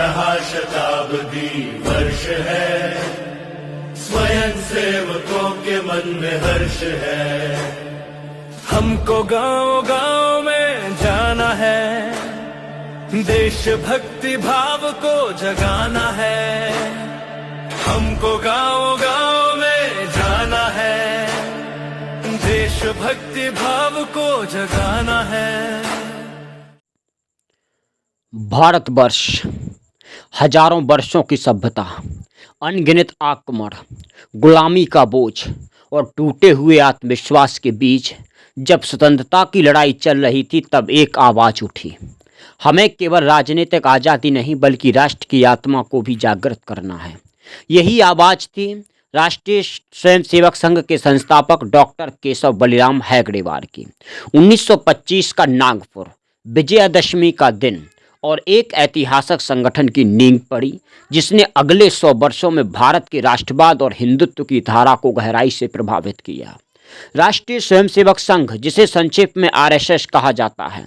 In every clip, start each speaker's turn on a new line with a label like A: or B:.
A: 18 शताब्दी वर्ष है, स्वयं सेवकों के मन में हर्ष है। हमको गांव गांव में जाना है, देशभक्ति भाव को जगाना है। हमको गांव गांव में जाना है, देशभक्ति भाव को जगाना है।
B: भारतवर्ष हजारों वर्षों की सभ्यता, अनगिनत आक्रमण, गुलामी का बोझ और टूटे हुए आत्मविश्वास के बीच जब स्वतंत्रता की लड़ाई चल रही थी, तब एक आवाज़ उठी। हमें केवल राजनीतिक आज़ादी नहीं बल्कि राष्ट्र की आत्मा को भी जागृत करना है। यही आवाज़ थी राष्ट्रीय स्वयंसेवक संघ के संस्थापक डॉक्टर केशव बलिराम हेगड़ेवार की। 1925 का नागपुर, विजयादशमी का दिन और एक ऐतिहासिक संगठन की नींव पड़ी, जिसने अगले 100 वर्षों में भारत के राष्ट्रवाद और हिंदुत्व की धारा को गहराई से प्रभावित किया। राष्ट्रीय स्वयंसेवक संघ, जिसे संक्षेप में आरएसएस कहा जाता है,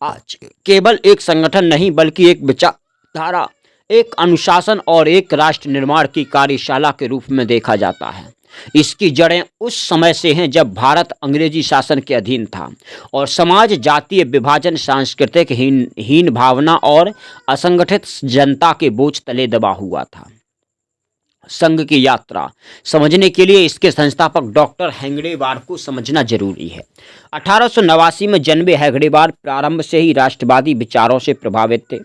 B: आज केवल एक संगठन नहीं बल्कि एक विचारधारा, एक अनुशासन और एक राष्ट्र निर्माण की कार्यशाला के रूप में देखा जाता है। इसकी जड़ें उस समय से हैं जब भारत अंग्रेजी शासन के अधीन था और समाज जातीय विभाजन, सांस्कृतिक हीन भावना और असंगठित जनता के बोझ तले दबा हुआ था। संघ की यात्रा समझने के लिए इसके संस्थापक डॉक्टर हेगड़ेवार को समझना जरूरी है। 1889 में जन्मे हेगड़ेवार प्रारंभ से ही राष्ट्रवादी विचारों से प्रभावित थे।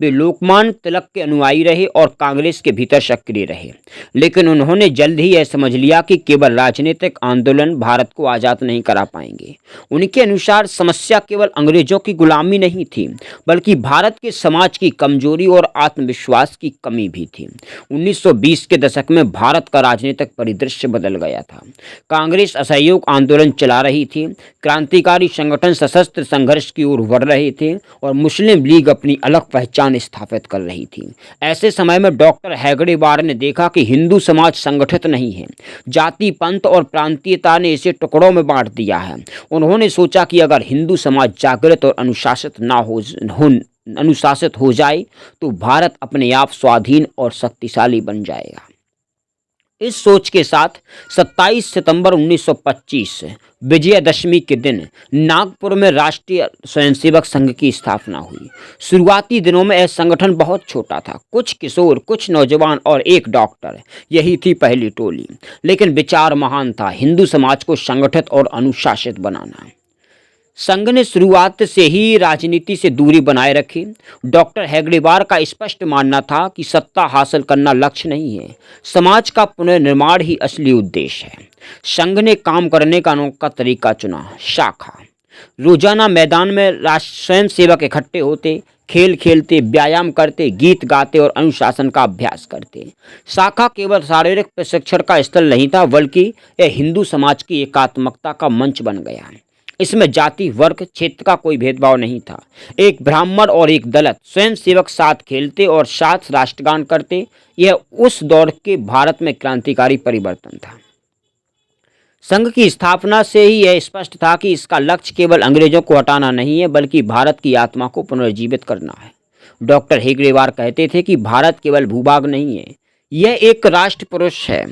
B: वे लोकमान्य तिलक के अनुयायी रहे और कांग्रेस के भीतर सक्रिय रहे, लेकिन उन्होंने जल्द ही यह समझ लिया कि केवल राजनीतिक आंदोलन भारत को आज़ाद नहीं करा पाएंगे। उनके अनुसार समस्या केवल अंग्रेजों की गुलामी नहीं थी, बल्कि भारत के समाज की कमजोरी और आत्मविश्वास की कमी भी थी। 1920 के दशक में भारत का राजनीतिक परिदृश्य बदल गया था। कांग्रेस असहयोग आंदोलन चला रही थी, क्रांतिकारी संगठन सशस्त्र संघर्ष की ओर बढ़ रहे थे और मुस्लिम लीग अपनी अलग पहचान स्थापित कर रही थी। ऐसे समय में डॉक्टर हेगड़ेवार ने देखा कि हिंदू समाज संगठित नहीं है। जाति, पंथ और प्रांतीयता ने इसे टुकड़ों में बांट दिया है। उन्होंने सोचा कि अगर हिंदू समाज जागृत और अनुशासित हो जाए तो भारत अपने आप स्वाधीन और शक्तिशाली बन जाएगा। इस सोच के साथ 27 सितंबर 1925 विजयादशमी के दिन नागपुर में राष्ट्रीय स्वयंसेवक संघ की स्थापना हुई। शुरुआती दिनों में यह संगठन बहुत छोटा था, कुछ किशोर, कुछ नौजवान और एक डॉक्टर, यही थी पहली टोली। लेकिन विचार महान था, हिंदू समाज को संगठित और अनुशासित बनाना। संघ ने शुरुआत से ही राजनीति से दूरी बनाए रखी। डॉक्टर हेगड़ेवार का स्पष्ट मानना था कि सत्ता हासिल करना लक्ष्य नहीं है, समाज का पुनर्निर्माण ही असली उद्देश्य है। संघ ने काम करने का अनोखा तरीका चुना, शाखा। रोजाना मैदान में स्वयंसेवक इकट्ठे होते, खेल खेलते, व्यायाम करते, गीत गाते और अनुशासन का अभ्यास करते। शाखा केवल शारीरिक प्रशिक्षण का स्थल नहीं था, बल्कि यह हिंदू समाज की एकात्मकता का मंच बन गया। इसमें जाति, वर्ग, क्षेत्र का कोई भेदभाव नहीं था। एक ब्राह्मण और एक दलित स्वयंसेवक साथ खेलते और साथ राष्ट्रगान करते। यह उस दौर के भारत में क्रांतिकारी परिवर्तन था। संघ की स्थापना से ही यह स्पष्ट था कि इसका लक्ष्य केवल अंग्रेजों को हटाना नहीं है, बल्कि भारत की आत्मा को पुनर्जीवित करना है। डॉक्टर हेगड़ेवार कहते थे कि भारत केवल भूभाग नहीं है, यह एक राष्ट्र पुरुष है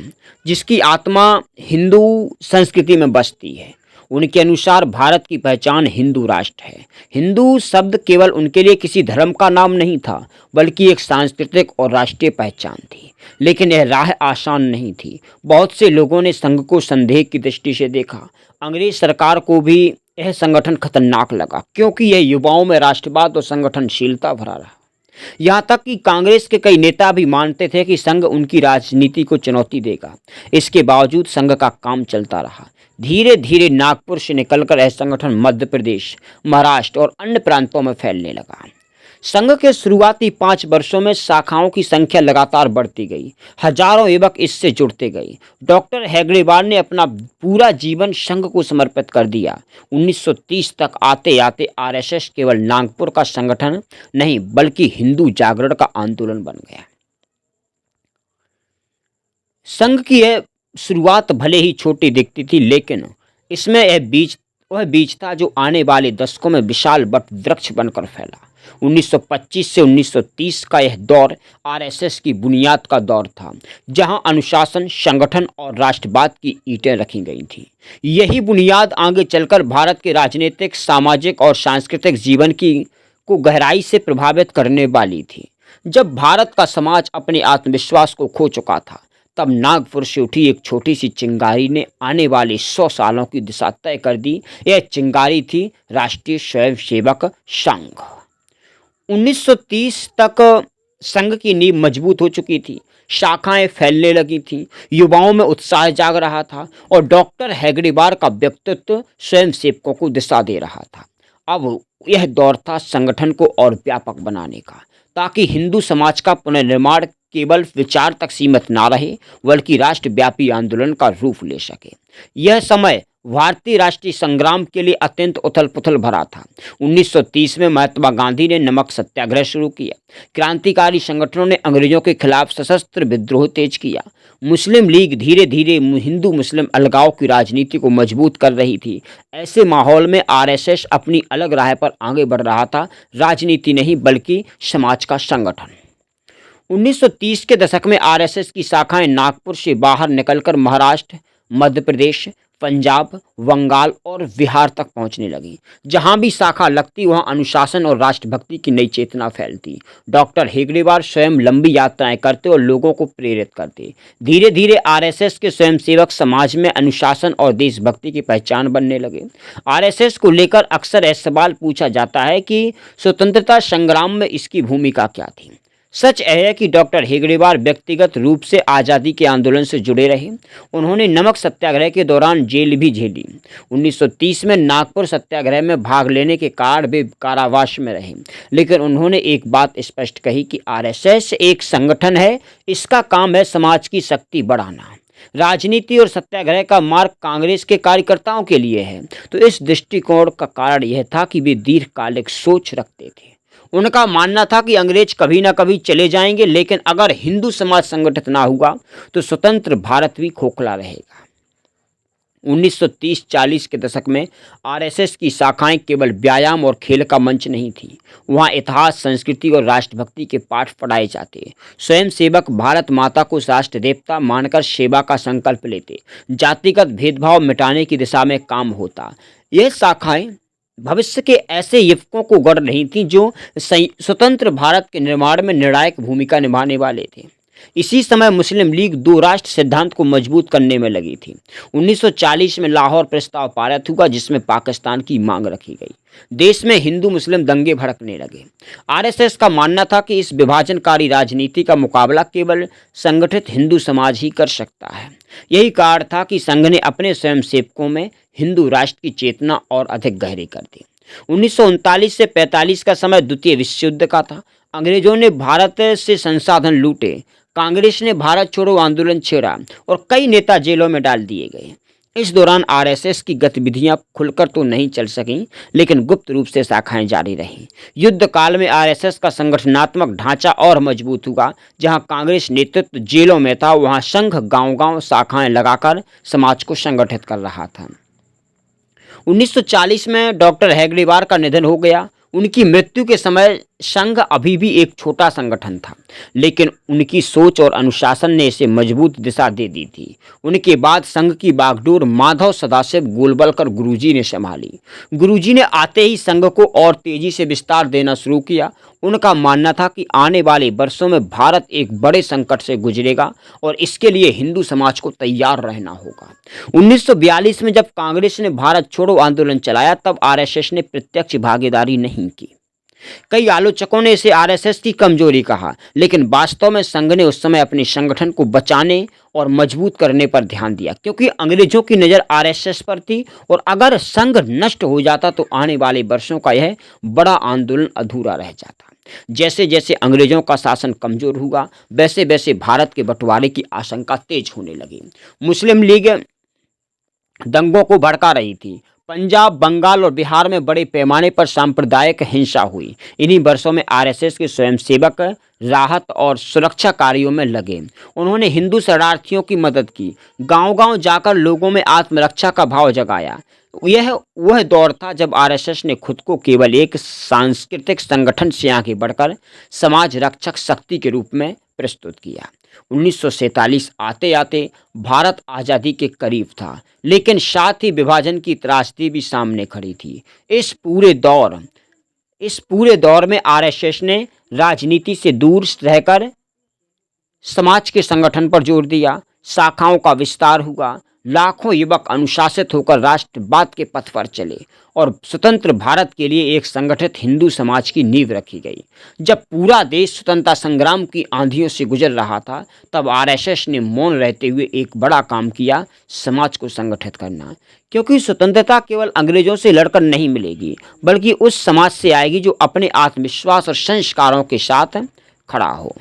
B: जिसकी आत्मा हिंदू संस्कृति में बसती है। उनके अनुसार भारत की पहचान हिंदू राष्ट्र है। हिंदू शब्द केवल उनके लिए किसी धर्म का नाम नहीं था, बल्कि एक सांस्कृतिक और राष्ट्रीय पहचान थी। लेकिन यह राह आसान नहीं थी। बहुत से लोगों ने संघ को संदेह की दृष्टि से देखा। अंग्रेज सरकार को भी यह संगठन खतरनाक लगा, क्योंकि यह युवाओं में राष्ट्रवाद और संगठनशीलता भरा रहा। यहाँ तक कि कांग्रेस के कई नेता भी मानते थे कि संघ उनकी राजनीति को चुनौती देगा। इसके बावजूद संघ का काम चलता रहा। धीरे धीरे नागपुर से निकलकर यह संगठन मध्य प्रदेश, महाराष्ट्र और अन्य प्रांतों में फैलने लगा। संघ के शुरुआती 5 वर्षों में शाखाओं की संख्या लगातार बढ़ती गई। हजारों युवक इससे जुड़ते गए। डॉक्टर हेगड़ेवार ने अपना पूरा जीवन संघ को समर्पित कर दिया। 1930 तक आते आते आरएसएस केवल नागपुर का संगठन नहीं, बल्कि हिंदू जागरण का आंदोलन बन गया। संघ की यह शुरुआत भले ही छोटी दिखती थी, लेकिन इसमें यह बीज वह बीज था जो आने वाले दशकों में विशाल वट वृक्ष बनकर फैला। 1925 से 1930 का यह दौर आरएसएस की बुनियाद का दौर था, जहां अनुशासन, संगठन और राष्ट्रवाद की ईंटें रखी गई थीं। यही बुनियाद आगे चलकर भारत के राजनीतिक, सामाजिक और सांस्कृतिक जीवन को गहराई से प्रभावित करने वाली थी। जब भारत का समाज अपने आत्मविश्वास को खो चुका था, तब नागपुर से उठी एक छोटी सी चिंगारी ने आने वाले 100 सालों की दिशा तय कर दी। यह चिंगारी थी राष्ट्रीय स्वयंसेवक संघ। 1930 तक संघ की नींव मजबूत हो चुकी थी, शाखाएं फैलने लगी थीं, युवाओं में उत्साह जाग रहा था और डॉक्टर हेगडेवार का व्यक्तित्व स्वयंसेवकों को दिशा दे रहा था। अब यह दौर था संगठन को और व्यापक बनाने का, ताकि हिंदू समाज का पुनर्निर्माण केवल विचार तक सीमित ना रहे, बल्कि राष्ट्रव्यापी आंदोलन का रूप ले सके। यह समय भारतीय राष्ट्रीय संग्राम के लिए अत्यंत उथल पुथल भरा था। 1930 में महात्मा गांधी ने नमक सत्याग्रह शुरू किया। क्रांतिकारी संगठनों ने अंग्रेजों के खिलाफ सशस्त्र विद्रोह तेज किया। मुस्लिम लीग धीरे धीरे हिंदू मुस्लिम अलगाव की राजनीति को मजबूत कर रही थी। ऐसे माहौल में आरएसएस अपनी अलग राह पर आगे बढ़ रहा था, राजनीति नहीं बल्कि समाज का संगठन। 1930 के दशक में आरएसएस की शाखाएं नागपुर से बाहर निकलकर महाराष्ट्र, मध्य प्रदेश, पंजाब, बंगाल और बिहार तक पहुंचने लगी। जहां भी शाखा लगती वहां अनुशासन और राष्ट्रभक्ति की नई चेतना फैलती। डॉक्टर हेगडेवार स्वयं लंबी यात्राएं करते और लोगों को प्रेरित करते। धीरे धीरे आरएसएस के स्वयंसेवक समाज में अनुशासन और देशभक्ति की पहचान बनने लगे। आरएसएस को लेकर अक्सर यह सवाल पूछा जाता है कि स्वतंत्रता संग्राम में इसकी भूमिका क्या थी। सच है कि डॉक्टर हेगडेवार व्यक्तिगत रूप से आज़ादी के आंदोलन से जुड़े रहे। उन्होंने नमक सत्याग्रह के दौरान जेल भी झेली। 1930 में नागपुर सत्याग्रह में भाग लेने के कारण वे कारावास में रहे, लेकिन उन्होंने एक बात स्पष्ट कही कि आरएसएस एक संगठन है, इसका काम है समाज की शक्ति बढ़ाना। राजनीति और सत्याग्रह का मार्ग कांग्रेस के कार्यकर्ताओं के लिए है। तो इस दृष्टिकोण का कारण यह था कि वे दीर्घकालिक सोच रखते थे। उनका मानना था कि अंग्रेज कभी ना कभी चले जाएंगे, लेकिन अगर हिंदू समाज संगठित ना हुआ तो स्वतंत्र भारत भी खोखला रहेगा। 1930-40 के दशक में आरएसएस की शाखाएं केवल व्यायाम और खेल का मंच नहीं थी। वहां इतिहास, संस्कृति और राष्ट्रभक्ति के पाठ पढ़ाए जाते। स्वयंसेवक भारत माता को राष्ट्र देवता मानकर सेवा का संकल्प लेते। जातिगत भेदभाव मिटाने की दिशा में काम होता। यह शाखाएं भविष्य के ऐसे युवकों को गढ़ रही थीं जो स्वतंत्र भारत के निर्माण में निर्णायक भूमिका निभाने वाले थे। इसी समय मुस्लिम लीग दो राष्ट्र सिद्धांत को मजबूत करने में लगी थी। 1940 में लाहौर प्रस्ताव पारित हुआ, जिसमें पाकिस्तान की मांग रखी गई। देश में हिंदू मुस्लिम दंगे भड़कने लगे। आरएसएस का मानना था कि इस विभाजनकारी राजनीति का मुकाबला केवल संगठित हिंदू समाज ही कर सकता है। यही कारण था कि संघ ने अपने स्वयंसेवकों में हिंदू राष्ट्र की चेतना और अधिक गहरी कर दी। 1939 से 45 का समय द्वितीय विश्व युद्ध का था। अंग्रेजों ने भारत से संसाधन लूटे, कांग्रेस ने भारत छोड़ो आंदोलन छेड़ा और कई नेता जेलों में डाल दिए गए। इस दौरान आरएसएस की गतिविधियां खुलकर तो नहीं चल सकीं, लेकिन गुप्त रूप से शाखाएं जारी रहीं। युद्ध काल में आरएसएस का संगठनात्मक ढांचा और मजबूत हुआ। जहां कांग्रेस नेतृत्व जेलों में था, वहां संघ गांव-गांव शाखाएं लगाकर समाज को संगठित कर रहा था। 1940 में डॉक्टर हेगडेवार का निधन हो गया। उनकी मृत्यु के समय संघ अभी भी एक छोटा संगठन था, लेकिन उनकी सोच और अनुशासन ने इसे मजबूत दिशा दे दी थी। उनके बाद संघ की बागडोर माधव सदाशिव गोलवलकर गुरुजी ने संभाली। गुरुजी ने आते ही संघ को और तेजी से विस्तार देना शुरू किया। उनका मानना था कि आने वाले वर्षों में भारत एक बड़े संकट से गुजरेगा और इसके लिए हिंदू समाज को तैयार रहना होगा। 1942 में जब कांग्रेस ने भारत छोड़ो आंदोलन चलाया, तब आरएसएस ने प्रत्यक्ष भागीदारी नहीं की। कई आलोचकों ने इसे आरएसएस की कमजोरी कहा, लेकिन वास्तव में संघ ने उस समय अपने संगठन को बचाने और मजबूत करने पर ध्यान दिया, क्योंकि अंग्रेजों की नज़र आरएसएस पर थी और अगर संघ नष्ट हो जाता तो आने वाले वर्षों का यह बड़ा आंदोलन अधूरा रह जाता। जैसे जैसे अंग्रेजों का शासन कमजोर हुआ, वैसे वैसे भारत के बंटवारे की आशंका तेज होने लगी। मुस्लिम लीग दंगों को भड़का रही थी। पंजाब, बंगाल और बिहार में बड़े पैमाने पर सांप्रदायिक हिंसा हुई। इन्हीं वर्षों में आरएसएस के स्वयंसेवक राहत और सुरक्षा कार्यों में लगे। उन्होंने हिंदू शरणार्थियों की मदद की, गांव-गांव जाकर लोगों में आत्मरक्षा का भाव जगाया। यह वह दौर था जब आरएसएस ने खुद को केवल एक सांस्कृतिक संगठन से आगे बढ़कर समाज रक्षक शक्ति के रूप में प्रस्तुत किया। 1947 आते आते भारत आज़ादी के करीब था, लेकिन साथ ही विभाजन की त्रासदी भी सामने खड़ी थी। इस पूरे दौर में आरएसएस ने राजनीति से दूर रहकर समाज के संगठन पर जोर दिया। शाखाओं का विस्तार हुआ, लाखों युवक अनुशासित होकर राष्ट्रवाद के पथ पर चले और स्वतंत्र भारत के लिए एक संगठित हिंदू समाज की नींव रखी गई। जब पूरा देश स्वतंत्रता संग्राम की आंधियों से गुजर रहा था, तब आरएसएस ने मौन रहते हुए एक बड़ा काम किया, समाज को संगठित करना। क्योंकि स्वतंत्रता केवल अंग्रेजों से लड़कर नहीं मिलेगी, बल्कि उस समाज से आएगी जो अपने आत्मविश्वास और संस्कारों के साथ खड़ा हो।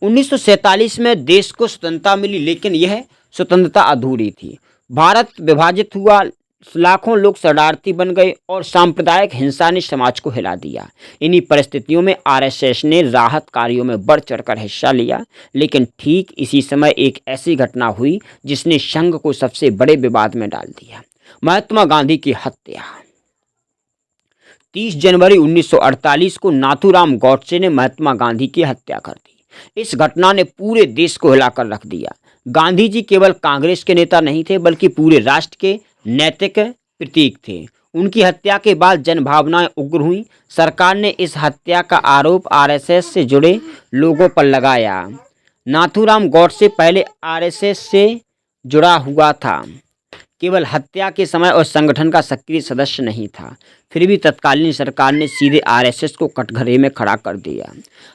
B: 1947 में देश को स्वतंत्रता मिली, लेकिन यह स्वतंत्रता अधूरी थी। भारत विभाजित हुआ, लाखों लोग शरणार्थी बन गए और सांप्रदायिक हिंसा ने समाज को हिला दिया। इन्हीं परिस्थितियों में आरएसएस ने राहत कार्यों में बढ़ चढ़कर हिस्सा लिया, लेकिन ठीक इसी समय एक ऐसी घटना हुई जिसने संघ को सबसे बड़े विवाद में डाल दिया। महात्मा गांधी की हत्या। 30 जनवरी 1948 को नाथूराम गॉडसे ने महात्मा गांधी की हत्या कर दी। इस घटना ने पूरे देश को हिलाकर रख दिया। गांधी जी केवल कांग्रेस के नेता नहीं थे, बल्कि पूरे राष्ट्र के नैतिक प्रतीक थे। उनकी हत्या के बाद जनभावनाएं उग्र हुई। सरकार ने इस हत्या का आरोप आरएसएस से जुड़े लोगों पर लगाया। नाथूराम गॉडसे पहले आरएसएस से जुड़ा हुआ था, केवल हत्या के समय और संगठन का सक्रिय सदस्य नहीं था। फिर भी तत्कालीन सरकार ने सीधे आरएसएस को कटघरे में खड़ा कर दिया।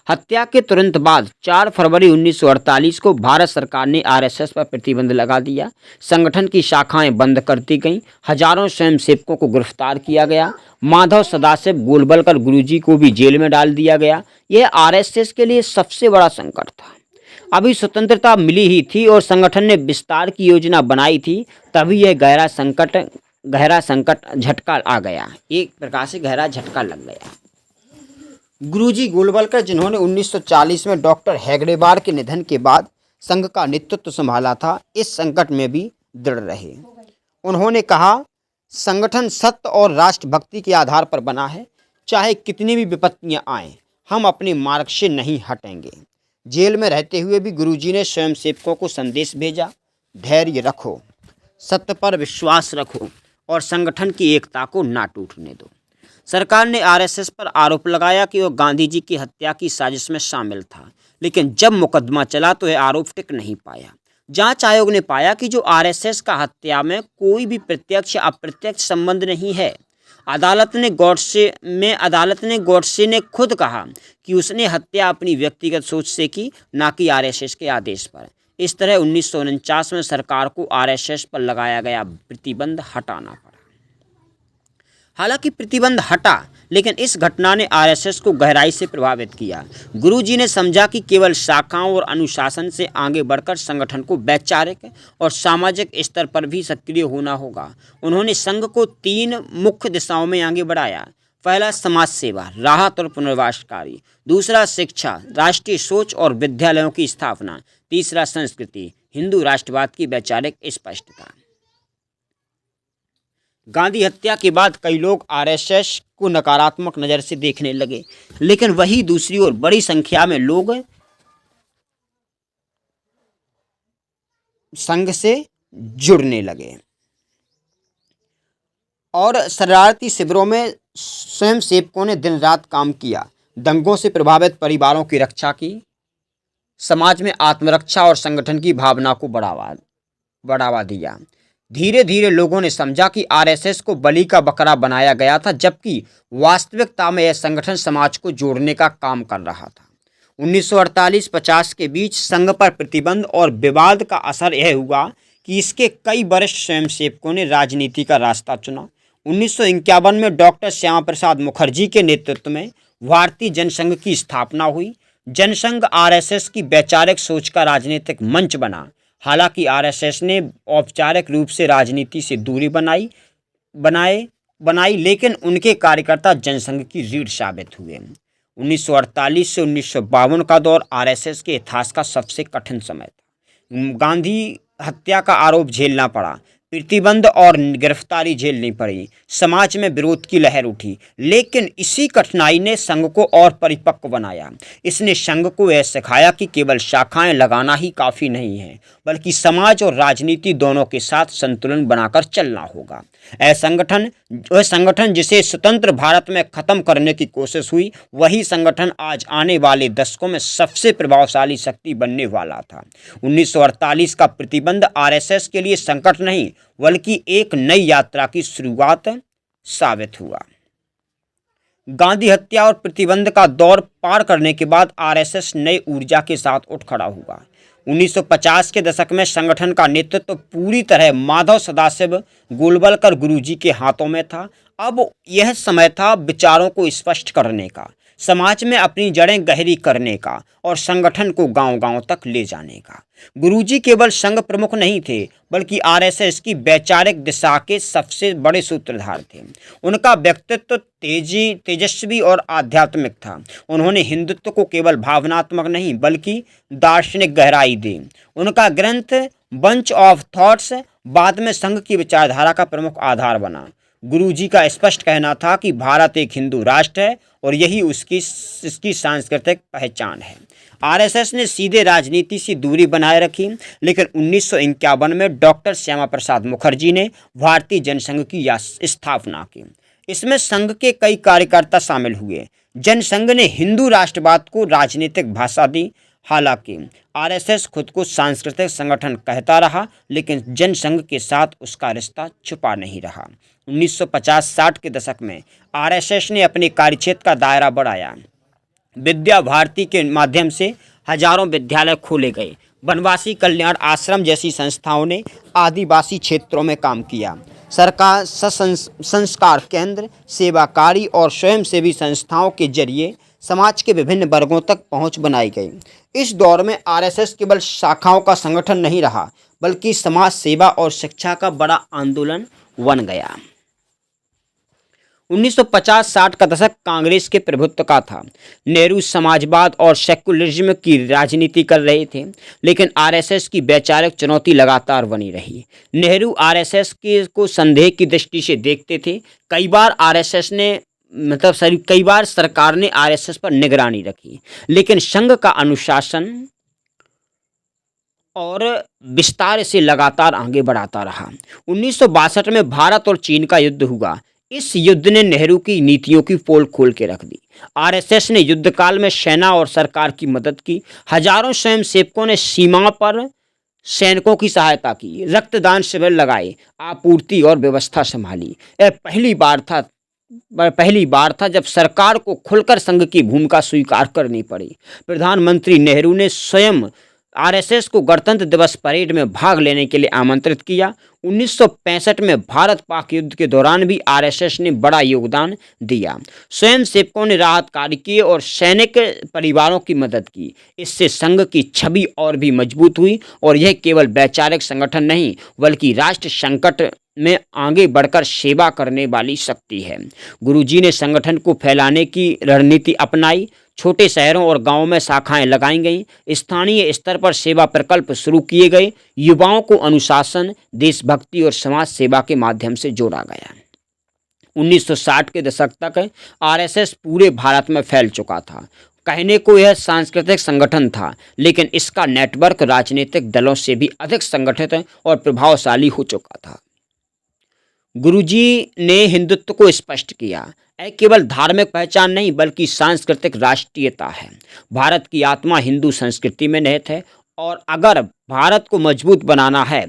B: हत्या के तुरंत बाद 4 फरवरी 1948 को भारत सरकार ने आरएसएस पर प्रतिबंध लगा दिया। संगठन की शाखाएं बंद कर दी गईं। हजारों स्वयंसेवकों को गिरफ्तार किया गया। माधव सदाशिव गोलवलकर गुरुजी को भी जेल में डाल दिया गया। यह आरएसएस के लिए सबसे बड़ा संकट था। अभी स्वतंत्रता मिली ही थी और संगठन ने विस्तार की योजना बनाई थी, तभी यह गहरा संकट झटका आ गया। एक प्रकार से गहरा झटका लग गया। गुरुजी गोलवलकर, जिन्होंने 1940 में डॉक्टर हेगडेवार के निधन के बाद संघ का नेतृत्व संभाला था, इस संकट में भी दृढ़ रहे। उन्होंने कहा, संगठन सत्य और राष्ट्रभक्ति के आधार पर बना है। चाहे कितनी भी विपत्तियां आएं, हम अपने मार्ग से नहीं हटेंगे। जेल में रहते हुए भी गुरुजी ने स्वयंसेवकों को संदेश भेजा, धैर्य रखो, सत्य पर विश्वास रखो और संगठन की एकता को ना टूटने दो। सरकार ने आरएसएस पर आरोप लगाया कि वह गांधी जी की हत्या की साजिश में शामिल था, लेकिन जब मुकदमा चला तो यह आरोप टिक नहीं पाया। जांच आयोग ने पाया कि जो आरएसएस का हत्या में कोई भी प्रत्यक्ष या अप्रत्यक्ष संबंध नहीं है। अदालत ने गॉडसे ने खुद कहा कि उसने हत्या अपनी व्यक्तिगत सोच से की, ना कि आरएसएस के आदेश पर। इस तरह 1949 में सरकार को आरएसएस पर लगाया गया प्रतिबंध हटाना पड़ा। हालांकि प्रतिबंध हटा, लेकिन इस घटना ने आरएसएस को गहराई से प्रभावित किया। गुरुजी ने समझा कि केवल शाखाओं और अनुशासन से आगे बढ़कर संगठन को वैचारिक और सामाजिक स्तर पर भी सक्रिय होना होगा। उन्होंने संघ को 3 मुख्य दिशाओं में आगे बढ़ाया। पहला, समाज सेवा, राहत और पुनर्वास कार्य। दूसरा, शिक्षा, राष्ट्रीय सोच और विद्यालयों की स्थापना। तीसरा, संस्कृति, हिंदू राष्ट्रवाद की वैचारिक स्पष्टता। गांधी हत्या के बाद कई लोग आरएसएस को नकारात्मक नज़र से देखने लगे, लेकिन वही दूसरी ओर बड़ी संख्या में लोग संघ से जुड़ने लगे और शरणार्थी शिविरों में स्वयंसेवकों ने दिन रात काम किया, दंगों से प्रभावित परिवारों की रक्षा की, समाज में आत्मरक्षा और संगठन की भावना को बढ़ावा दिया। धीरे धीरे लोगों ने समझा कि आरएसएस को बलि का बकरा बनाया गया था, जबकि वास्तविकता में यह संगठन समाज को जोड़ने का काम कर रहा था। 1948-50 के बीच संघ पर प्रतिबंध और विवाद का असर यह हुआ कि इसके कई वरिष्ठ स्वयंसेवकों ने राजनीति का रास्ता चुना। 1951 में डॉक्टर श्यामा प्रसाद मुखर्जी के नेतृत्व में भारतीय जनसंघ की स्थापना हुई। जनसंघ आरएसएस की वैचारिक सोच का राजनीतिक मंच बना। हालांकि आरएसएस ने औपचारिक रूप से राजनीति से दूरी बनाई, बनाई, लेकिन उनके कार्यकर्ता जनसंघ की रीढ़ साबित हुए। 1948 से 1952 का दौर आरएसएस के इतिहास का सबसे कठिन समय था। गांधी हत्या का आरोप झेलना पड़ा, प्रतिबंध और गिरफ्तारी झेलनी पड़ी, समाज में विरोध की लहर उठी, लेकिन इसी कठिनाई ने संघ को और परिपक्व बनाया। इसने संघ को यह सिखाया कि केवल शाखाएं लगाना ही काफ़ी नहीं है, बल्कि समाज और राजनीति दोनों के साथ संतुलन बनाकर चलना होगा। वह संगठन जिसे स्वतंत्र भारत में खत्म करने की कोशिश हुई, वही संगठन आज आने वाले दशकों में सबसे प्रभावशाली शक्ति बनने वाला था। 1948 का प्रतिबंध आरएसएस के लिए संकट नहीं, बल्कि एक नई यात्रा की शुरुआत साबित हुआ। गांधी हत्या और प्रतिबंध का दौर पार करने के बाद आरएसएस नई ऊर्जा के साथ उठ खड़ा हुआ। 1950 के दशक में संगठन का नेतृत्व पूरी तरह माधव सदाशिव गोलवलकर गुरुजी के हाथों में था। अब यह समय था विचारों को स्पष्ट करने का, समाज में अपनी जड़ें गहरी करने का और संगठन को गांव-गांव तक ले जाने का। गुरुजी केवल संघ प्रमुख नहीं थे, बल्कि आरएसएस की वैचारिक दिशा के सबसे बड़े सूत्रधार थे। उनका व्यक्तित्व तेजस्वी और आध्यात्मिक था। उन्होंने हिंदुत्व को केवल भावनात्मक नहीं, बल्कि दार्शनिक गहराई दी। उनका ग्रंथ बंच ऑफ थॉट्स बाद में संघ की विचारधारा का प्रमुख आधार बना। गुरुजी का स्पष्ट कहना था कि भारत एक हिंदू राष्ट्र है और यही इसकी सांस्कृतिक पहचान है। आरएसएस ने सीधे राजनीति से दूरी बनाए रखी, लेकिन 1951 में डॉक्टर श्यामा प्रसाद मुखर्जी ने भारतीय जनसंघ की स्थापना की। इसमें संघ के कई कार्यकर्ता शामिल हुए। जनसंघ ने हिंदू राष्ट्रवाद को राजनीतिक भाषा दी। हालांकि आरएसएस खुद को सांस्कृतिक संगठन कहता रहा, लेकिन जनसंघ के साथ उसका रिश्ता छुपा नहीं रहा। 1950-60 के दशक में आरएसएस ने अपने कार्यक्षेत्र का दायरा बढ़ाया। विद्या भारती के माध्यम से हजारों विद्यालय खोले गए। वनवासी कल्याण आश्रम जैसी संस्थाओं ने आदिवासी क्षेत्रों में काम किया। सरकार संस्कार केंद्र, सेवाकारी और स्वयंसेवी संस्थाओं के जरिए समाज के विभिन्न वर्गों तक पहुंच बनाई गई। इस दौर में आरएसएस केवल शाखाओं का संगठन नहीं रहा, बल्कि समाज सेवा और शिक्षा का बड़ा आंदोलन बन गया। 1950-60 का दशक कांग्रेस के प्रभुत्व का था। नेहरू समाजवाद और सेकुलरिज्म की राजनीति कर रहे थे, लेकिन आरएसएस की वैचारिक चुनौती लगातार बनी रही। नेहरू आरएसएस को संदेह की दृष्टि से देखते थे। कई बार सरकार ने आरएसएस पर निगरानी रखी, लेकिन संघ का अनुशासन और विस्तार से लगातार आगे बढ़ाता रहा। 1962 में भारत और चीन का युद्ध हुआ। इस युद्ध ने नेहरू की नीतियों की पोल खोल के रख दी। आरएसएस ने युद्धकाल में सेना और सरकार की मदद की। हजारों स्वयंसेवकों ने सीमा पर सैनिकों की सहायता की, रक्तदान शिविर लगाए, आपूर्ति और व्यवस्था संभाली। यह पहली बार था जब सरकार को खुलकर संघ की भूमिका स्वीकार करनी पड़ी। प्रधानमंत्री नेहरू ने स्वयं आरएसएस को गणतंत्र दिवस परेड में भाग लेने के लिए आमंत्रित किया। 1965 में भारत पाक युद्ध के दौरान भी आरएसएस ने बड़ा योगदान दिया। स्वयंसेवकों ने राहत कार्य किए और सैनिक परिवारों की मदद की। इससे संघ की छवि और भी मजबूत हुई और यह केवल वैचारिक संगठन नहीं, बल्कि राष्ट्र संकट में आगे बढ़कर सेवा करने वाली शक्ति है। गुरुजी ने संगठन को फैलाने की रणनीति अपनाई। छोटे शहरों और गांवों में शाखाएं लगाई गईं। स्थानीय स्तर पर सेवा प्रकल्प शुरू किए गए। युवाओं को अनुशासन, देशभक्ति और समाज सेवा के माध्यम से जोड़ा गया। 1960 के दशक तक आरएसएस पूरे भारत में फैल चुका था। कहने को यह सांस्कृतिक संगठन था, लेकिन इसका नेटवर्क राजनीतिक दलों से भी अधिक संगठित और प्रभावशाली हो चुका था। गुरुजी ने हिंदुत्व को स्पष्ट किया। यह केवल धार्मिक पहचान नहीं, बल्कि सांस्कृतिक राष्ट्रीयता है। भारत की आत्मा हिंदू संस्कृति में निहित है और अगर भारत को मजबूत बनाना है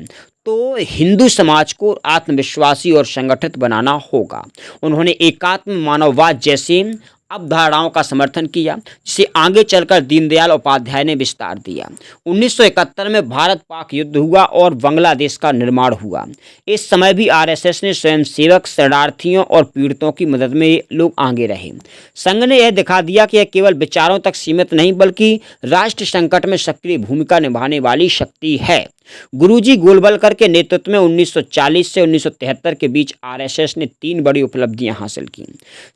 B: तो हिंदू समाज को आत्मविश्वासी और संगठित बनाना होगा। उन्होंने एकात्म मानववाद जैसी अवधारणाओं का समर्थन किया, जिसे आगे चलकर दीनदयाल उपाध्याय ने विस्तार दिया। 1971 में भारत पाक युद्ध हुआ और बांग्लादेश का निर्माण हुआ। इस समय भी आरएसएस ने स्वयंसेवक, शरणार्थियों और पीड़ितों की मदद में लोग आगे रहे। संघ ने यह दिखा दिया कि यह केवल विचारों तक सीमित नहीं, बल्कि राष्ट्र संकट में सक्रिय भूमिका निभाने वाली शक्ति है। गुरुजी गोलवलकर के नेतृत्व में 1940 से 1973 के बीच आरएसएस ने 3 बड़ी उपलब्धियां हासिल की।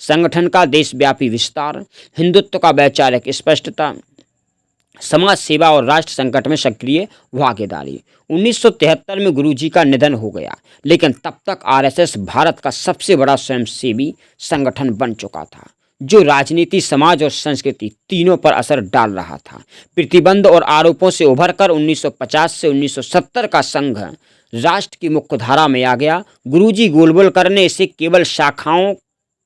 B: संगठन का देशव्यापी विस्तार, हिंदुत्व का वैचारिक स्पष्टता, समाज सेवा और राष्ट्र संकट में सक्रिय भागीदारी। 1973 में गुरुजी का निधन हो गया, लेकिन तब तक आरएसएस भारत का सबसे बड़ा स्वयंसेवी संगठन बन चुका था, जो राजनीति, समाज और संस्कृति तीनों पर असर डाल रहा था। प्रतिबंध और आरोपों से उभरकर 1950 से 1970 का संघ राष्ट्र की मुख्यधारा में आ गया। गुरुजी गोलवलकर ने इसे केवल शाखाओं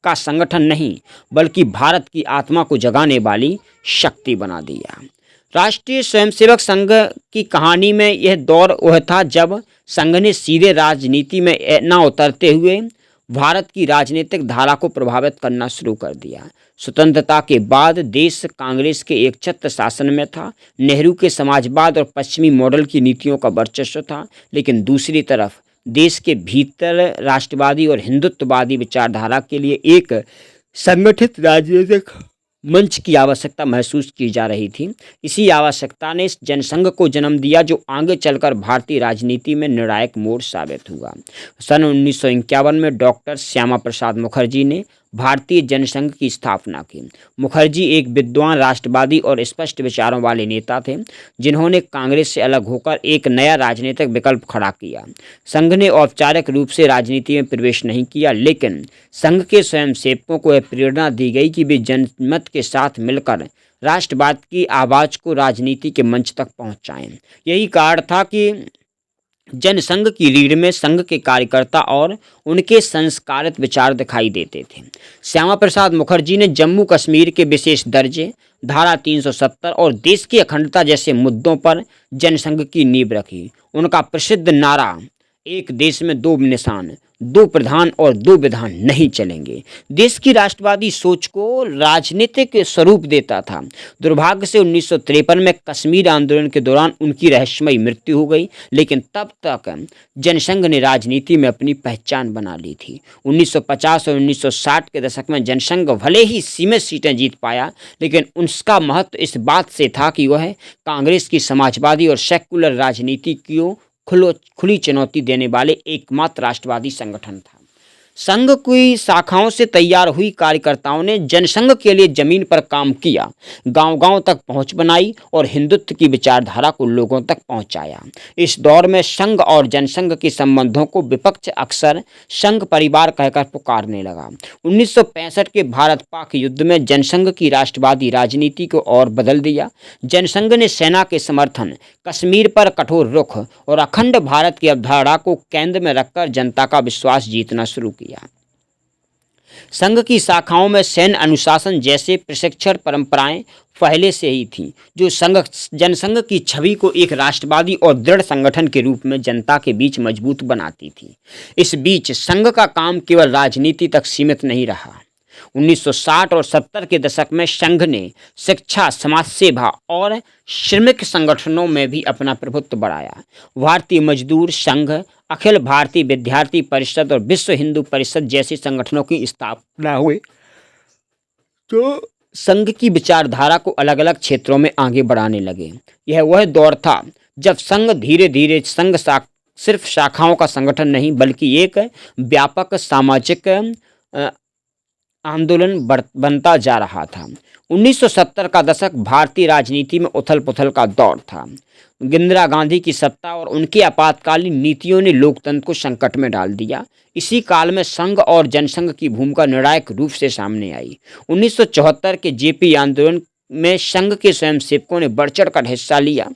B: का संगठन नहीं, बल्कि भारत की आत्मा को जगाने वाली शक्ति बना दिया। राष्ट्रीय स्वयंसेवक संघ की कहानी में यह दौर वह था जब संघ ने सीधे राजनीति में न उतरते हुए भारत की राजनीतिक धारा को प्रभावित करना शुरू कर दिया। स्वतंत्रता के बाद देश कांग्रेस के एक छत्र शासन में था। नेहरू के समाजवाद और पश्चिमी मॉडल की नीतियों का वर्चस्व था, लेकिन दूसरी तरफ देश के भीतर राष्ट्रवादी और हिंदुत्ववादी विचारधारा के लिए एक संगठित राजनीतिक मंच की आवश्यकता महसूस की जा रही थी। इसी आवश्यकता ने इस जनसंघ को जन्म दिया, जो आगे चलकर भारतीय राजनीति में निर्णायक मोड़ साबित हुआ। सन 1951 में डॉक्टर श्यामा प्रसाद मुखर्जी ने भारतीय जनसंघ की स्थापना की। मुखर्जी एक विद्वान, राष्ट्रवादी और स्पष्ट विचारों वाले नेता थे, जिन्होंने कांग्रेस से अलग होकर एक नया राजनीतिक विकल्प खड़ा किया। संघ ने औपचारिक रूप से राजनीति में प्रवेश नहीं किया, लेकिन संघ के स्वयंसेवकों को यह प्रेरणा दी गई कि वे जनमत के साथ मिलकर राष्ट्रवाद की आवाज़ को राजनीति के मंच तक पहुंचाएं। यही कारण था कि जनसंघ की रीढ़ में संघ के कार्यकर्ता और उनके संस्कारित विचार दिखाई देते थे। श्यामा प्रसाद मुखर्जी ने जम्मू कश्मीर के विशेष दर्जे, धारा 370 और देश की अखंडता जैसे मुद्दों पर जनसंघ की नींव रखी। उनका प्रसिद्ध नारा, एक देश में दो निशान, दो प्रधान और दो विधान नहीं चलेंगे, देश की राष्ट्रवादी सोच को राजनीतिक स्वरूप देता था। दुर्भाग्य से 1953 में कश्मीर आंदोलन के दौरान उनकी रहस्यमयी मृत्यु हो गई, लेकिन तब तक जनसंघ ने राजनीति में अपनी पहचान बना ली थी। 1950 और 1960 के दशक में जनसंघ भले ही सीमित सीटें जीत पाया, लेकिन उसका महत्व इस बात से था कि वह कांग्रेस की समाजवादी और सेक्युलर राजनीति को खुली चुनौती देने वाले एकमात्र राष्ट्रवादी संगठन था। संघ की शाखाओं से तैयार हुई कार्यकर्ताओं ने जनसंघ के लिए जमीन पर काम किया, गांव-गांव तक पहुंच बनाई और हिंदुत्व की विचारधारा को लोगों तक पहुंचाया। इस दौर में संघ और जनसंघ के संबंधों को विपक्ष अक्सर संघ परिवार कहकर पुकारने लगा। 1965 के भारत पाक युद्ध में जनसंघ की राष्ट्रवादी राजनीति को और बदल दिया। जनसंघ ने सेना के समर्थन, कश्मीर पर कठोर रुख और अखंड भारत की अवधारणा को केंद्र में रखकर जनता का विश्वास जीतना शुरू किया। संघ की शाखाओं में सैन्य अनुशासन जैसे प्रशिक्षण परंपराएं पहले से ही थीं, जो जनसंघ की छवि को एक राष्ट्रवादी और दृढ़ संगठन के रूप में जनता के बीच मजबूत बनाती थी। इस बीच संघ का काम केवल राजनीति तक सीमित नहीं रहा। 1960 और 70 के दशक में संघ ने शिक्षा, समाज सेवा और श्रमिक संगठनों में भी अपना प्रभुत्व बढ़ाया। भारतीय मजदूर संघ, अखिल भारतीय विद्यार्थी परिषद और विश्व हिंदू परिषद जैसे संगठनों की स्थापना हुई, तो संघ की विचारधारा को अलग अलग क्षेत्रों में आगे बढ़ाने लगे। यह वह दौर था जब संघ धीरे धीरे सिर्फ शाखाओं का संगठन नहीं, बल्कि एक व्यापक सामाजिक आंदोलन बनता जा रहा था। 1970 का दशक भारतीय राजनीति में उथल पुथल का दौर था। इंदिरा गांधी की सत्ता और उनकी आपातकालीन नीतियों ने लोकतंत्र को संकट में डाल दिया। इसी काल में संघ और जनसंघ की भूमिका निर्णायक रूप से सामने आई। 1974 के जेपी आंदोलन में संघ के स्वयंसेवकों ने बढ़ चढ़कर हिस्सा लिया।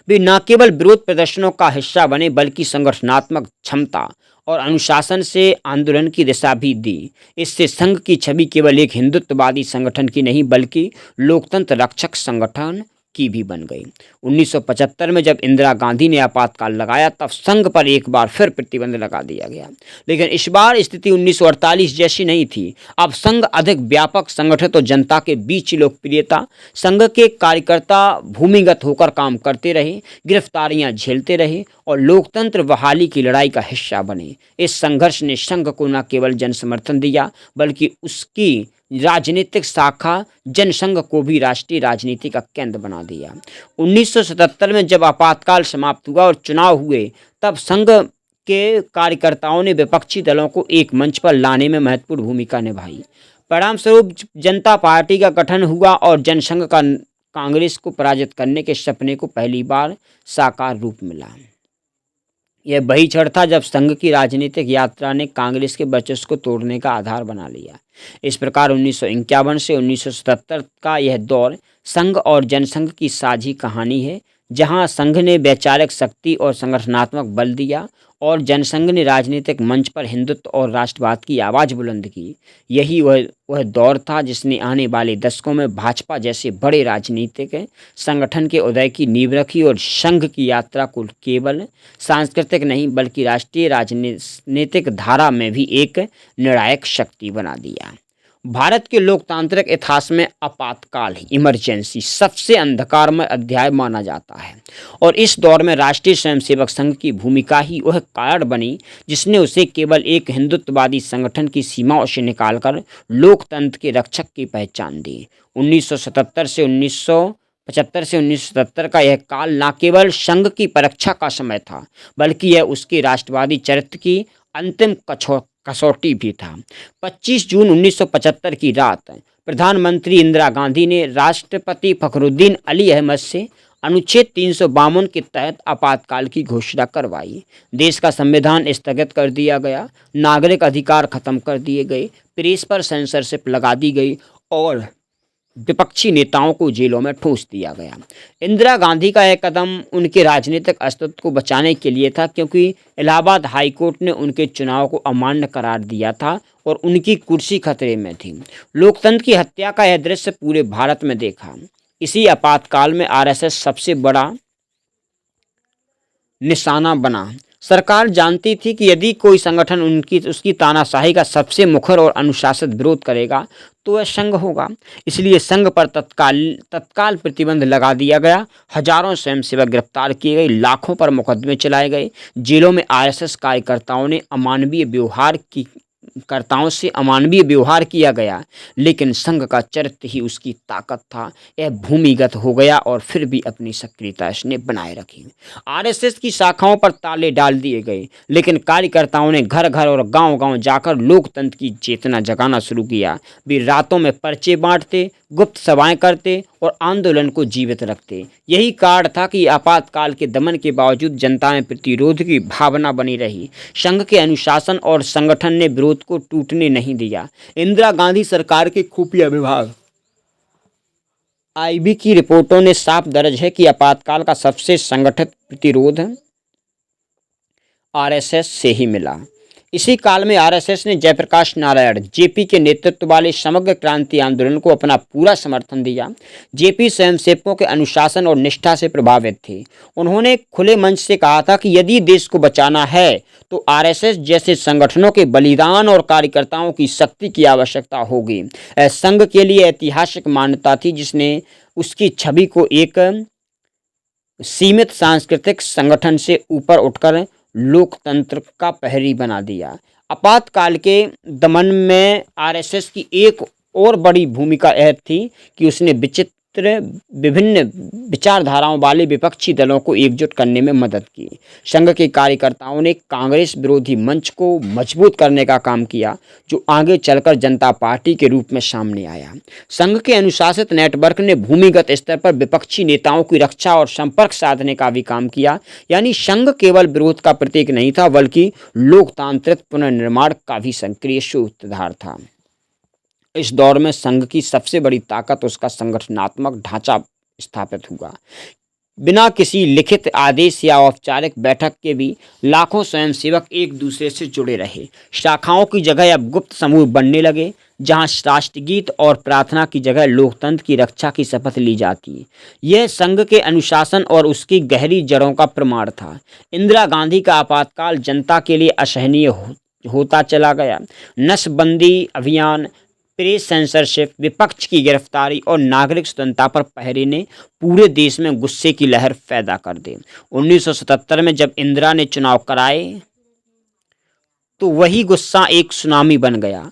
B: वे न केवल विरोध प्रदर्शनों का हिस्सा बने, बल्कि संगठनात्मक क्षमता और अनुशासन से आंदोलन की दिशा भी दी। इससे संघ की छवि केवल एक हिंदुत्ववादी संगठन की नहीं, बल्कि लोकतंत्र रक्षक संगठन की भी बन गई। 1975 में जब इंदिरा गांधी ने आपातकाल लगाया, तब संघ पर एक बार फिर प्रतिबंध लगा दिया गया, लेकिन इस बार स्थिति 1948 जैसी नहीं थी। अब संघ अधिक व्यापक, संगठित और जनता के बीच लोकप्रियता। संघ के कार्यकर्ता भूमिगत होकर काम करते रहे, गिरफ्तारियां झेलते रहे और लोकतंत्र बहाली की लड़ाई का हिस्सा बने। इस संघर्ष ने संघ को न केवल जन समर्थन दिया, बल्कि उसकी राजनीतिक शाखा जनसंघ को भी राष्ट्रीय राजनीति का केंद्र बना दिया। 1977 में जब आपातकाल समाप्त हुआ और चुनाव हुए, तब संघ के कार्यकर्ताओं ने विपक्षी दलों को एक मंच पर लाने में महत्वपूर्ण भूमिका निभाई। परिणामस्वरूप जनता पार्टी का गठन हुआ और जनसंघ का कांग्रेस को पराजित करने के सपने को पहली बार साकार रूप मिला। यह वही क्षण था जब संघ की राजनीतिक यात्रा ने कांग्रेस के वर्चस्व को तोड़ने का आधार बना लिया। इस प्रकार 1951 से 1977 का यह दौर संघ और जनसंघ की साझी कहानी है, जहां संघ ने वैचारिक शक्ति और संगठनात्मक बल दिया और जनसंघ ने राजनीतिक मंच पर हिंदुत्व और राष्ट्रवाद की आवाज़ बुलंद की। यही वह दौर था जिसने आने वाले दशकों में भाजपा जैसे बड़े राजनीतिक संगठन के उदय की नींव रखी और संघ की यात्रा को केवल सांस्कृतिक नहीं बल्कि राष्ट्रीय राजनीतिक धारा में भी एक निर्णायक शक्ति बना दिया। भारत के लोकतांत्रिक इतिहास में आपातकाल इमरजेंसी सबसे अंधकारमय अध्याय माना जाता है और इस दौर में राष्ट्रीय स्वयंसेवक संघ की भूमिका ही वह कारण बनी जिसने उसे केवल एक हिंदुत्ववादी संगठन की सीमाओं से निकालकर लोकतंत्र के रक्षक की पहचान दी। 1975 से 1977 का यह काल न केवल संघ की परीक्षा का समय था बल्कि यह उसके राष्ट्रवादी चरित्र की अंतिम कसौटी भी था। 25 जून 1975 की रात प्रधानमंत्री इंदिरा गांधी ने राष्ट्रपति फखरुद्दीन अली अहमद से अनुच्छेद 352 के तहत आपातकाल की घोषणा करवाई। देश का संविधान स्थगित कर दिया गया, नागरिक अधिकार खत्म कर दिए गए, प्रेस पर सेंसरशिप लगा दी गई और विपक्षी नेताओं को जेलों में ठूंस दिया गया। इंदिरा गांधी का यह कदम उनके राजनीतिक अस्तित्व को बचाने के लिए था, क्योंकि इलाहाबाद हाईकोर्ट ने उनके चुनाव को अमान्य करार दिया था और उनकी कुर्सी खतरे में थी। लोकतंत्र की हत्या का यह दृश्य पूरे भारत में देखा। इसी आपातकाल में आरएसएस सबसे बड़ा निशाना बना। सरकार जानती थी कि यदि कोई संगठन उसकी तानाशाही का सबसे मुखर और अनुशासित विरोध करेगा तो वह संघ होगा। इसलिए संघ पर तत्काल प्रतिबंध लगा दिया गया। हजारों स्वयंसेवक गिरफ्तार किए गए, लाखों पर मुकदमे चलाए गए। जेलों में आरएसएस कार्यकर्ताओं से अमानवीय व्यवहार किया गया, लेकिन संघ का चरित्र ही उसकी ताकत था। यह भूमिगत हो गया और फिर भी अपनी सक्रियता इसने बनाए रखी। आरएसएस की शाखाओं पर ताले डाल दिए गए, लेकिन कार्यकर्ताओं ने घर घर और गांव-गांव जाकर लोकतंत्र की चेतना जगाना शुरू किया। वे रातों में पर्चे बांटते, गुप्त सभाएं करते और आंदोलन को जीवित रखते। यही कारण था कि आपातकाल के दमन के बावजूद जनता में प्रतिरोध की भावना बनी रही। संघ के अनुशासन और संगठन ने विरोध को टूटने नहीं दिया। इंदिरा गांधी सरकार के खुफिया विभाग आईबी की रिपोर्टों ने साफ दर्ज है कि आपातकाल का सबसे संगठित प्रतिरोध आरएसएस से ही मिला। इसी काल में आरएसएस ने जयप्रकाश नारायण जेपी के नेतृत्व वाले समग्र क्रांति आंदोलन को अपना पूरा समर्थन दिया। जेपी स्वयंसेवकों के अनुशासन और निष्ठा से प्रभावित थे। उन्होंने खुले मंच से कहा था कि यदि देश को बचाना है तो आरएसएस जैसे संगठनों के बलिदान और कार्यकर्ताओं की शक्ति की आवश्यकता होगी। संघ के लिए ऐतिहासिक मान्यता थी, जिसने उसकी छवि को एक सीमित सांस्कृतिक संगठन से ऊपर उठकर लोकतंत्र का प्रहरी बना दिया। आपातकाल के दमन में आरएसएस की एक और बड़ी भूमिका यह थी कि उसने विभिन्न विचारधाराओं वाले विपक्षी दलों को एकजुट करने में मदद की। संघ के कार्यकर्ताओं ने कांग्रेस विरोधी मंच को मजबूत करने का काम किया, जो आगे चलकर जनता पार्टी के रूप में सामने आया। संघ के अनुशासित नेटवर्क ने भूमिगत स्तर पर विपक्षी नेताओं की रक्षा और संपर्क साधने का भी काम किया। यानी संघ केवल विरोध का प्रतीक नहीं था, बल्कि लोकतांत्रिक पुनर्निर्माण का भी सक्रिय सूत्रधार था। इस दौर में संघ की सबसे बड़ी ताकत उसका संगठनात्मक ढांचा स्थापित हुआ। बिना किसी लिखित आदेश या औपचारिक बैठक के भी लाखों स्वयंसेवक एक दूसरे से जुड़े रहे। शाखाओं की जगह अब गुप्त समूह बनने लगे, जहां राष्ट्रगीत और प्रार्थना की जगह लोकतंत्र की रक्षा की शपथ ली जाती है। यह संघ के अनुशासन और उसकी गहरी जड़ों का प्रमाण था। इंदिरा गांधी का आपातकाल जनता के लिए असहनीय होता चला गया। नसबंदी अभियान, प्रेस सेंसरशिप, विपक्ष की गिरफ्तारी और नागरिक स्वतंत्रता पर पहरे ने पूरे देश में गुस्से की लहर पैदा कर दी। 1977 में जब इंदिरा ने चुनाव कराए तो वही गुस्सा एक सुनामी बन गया।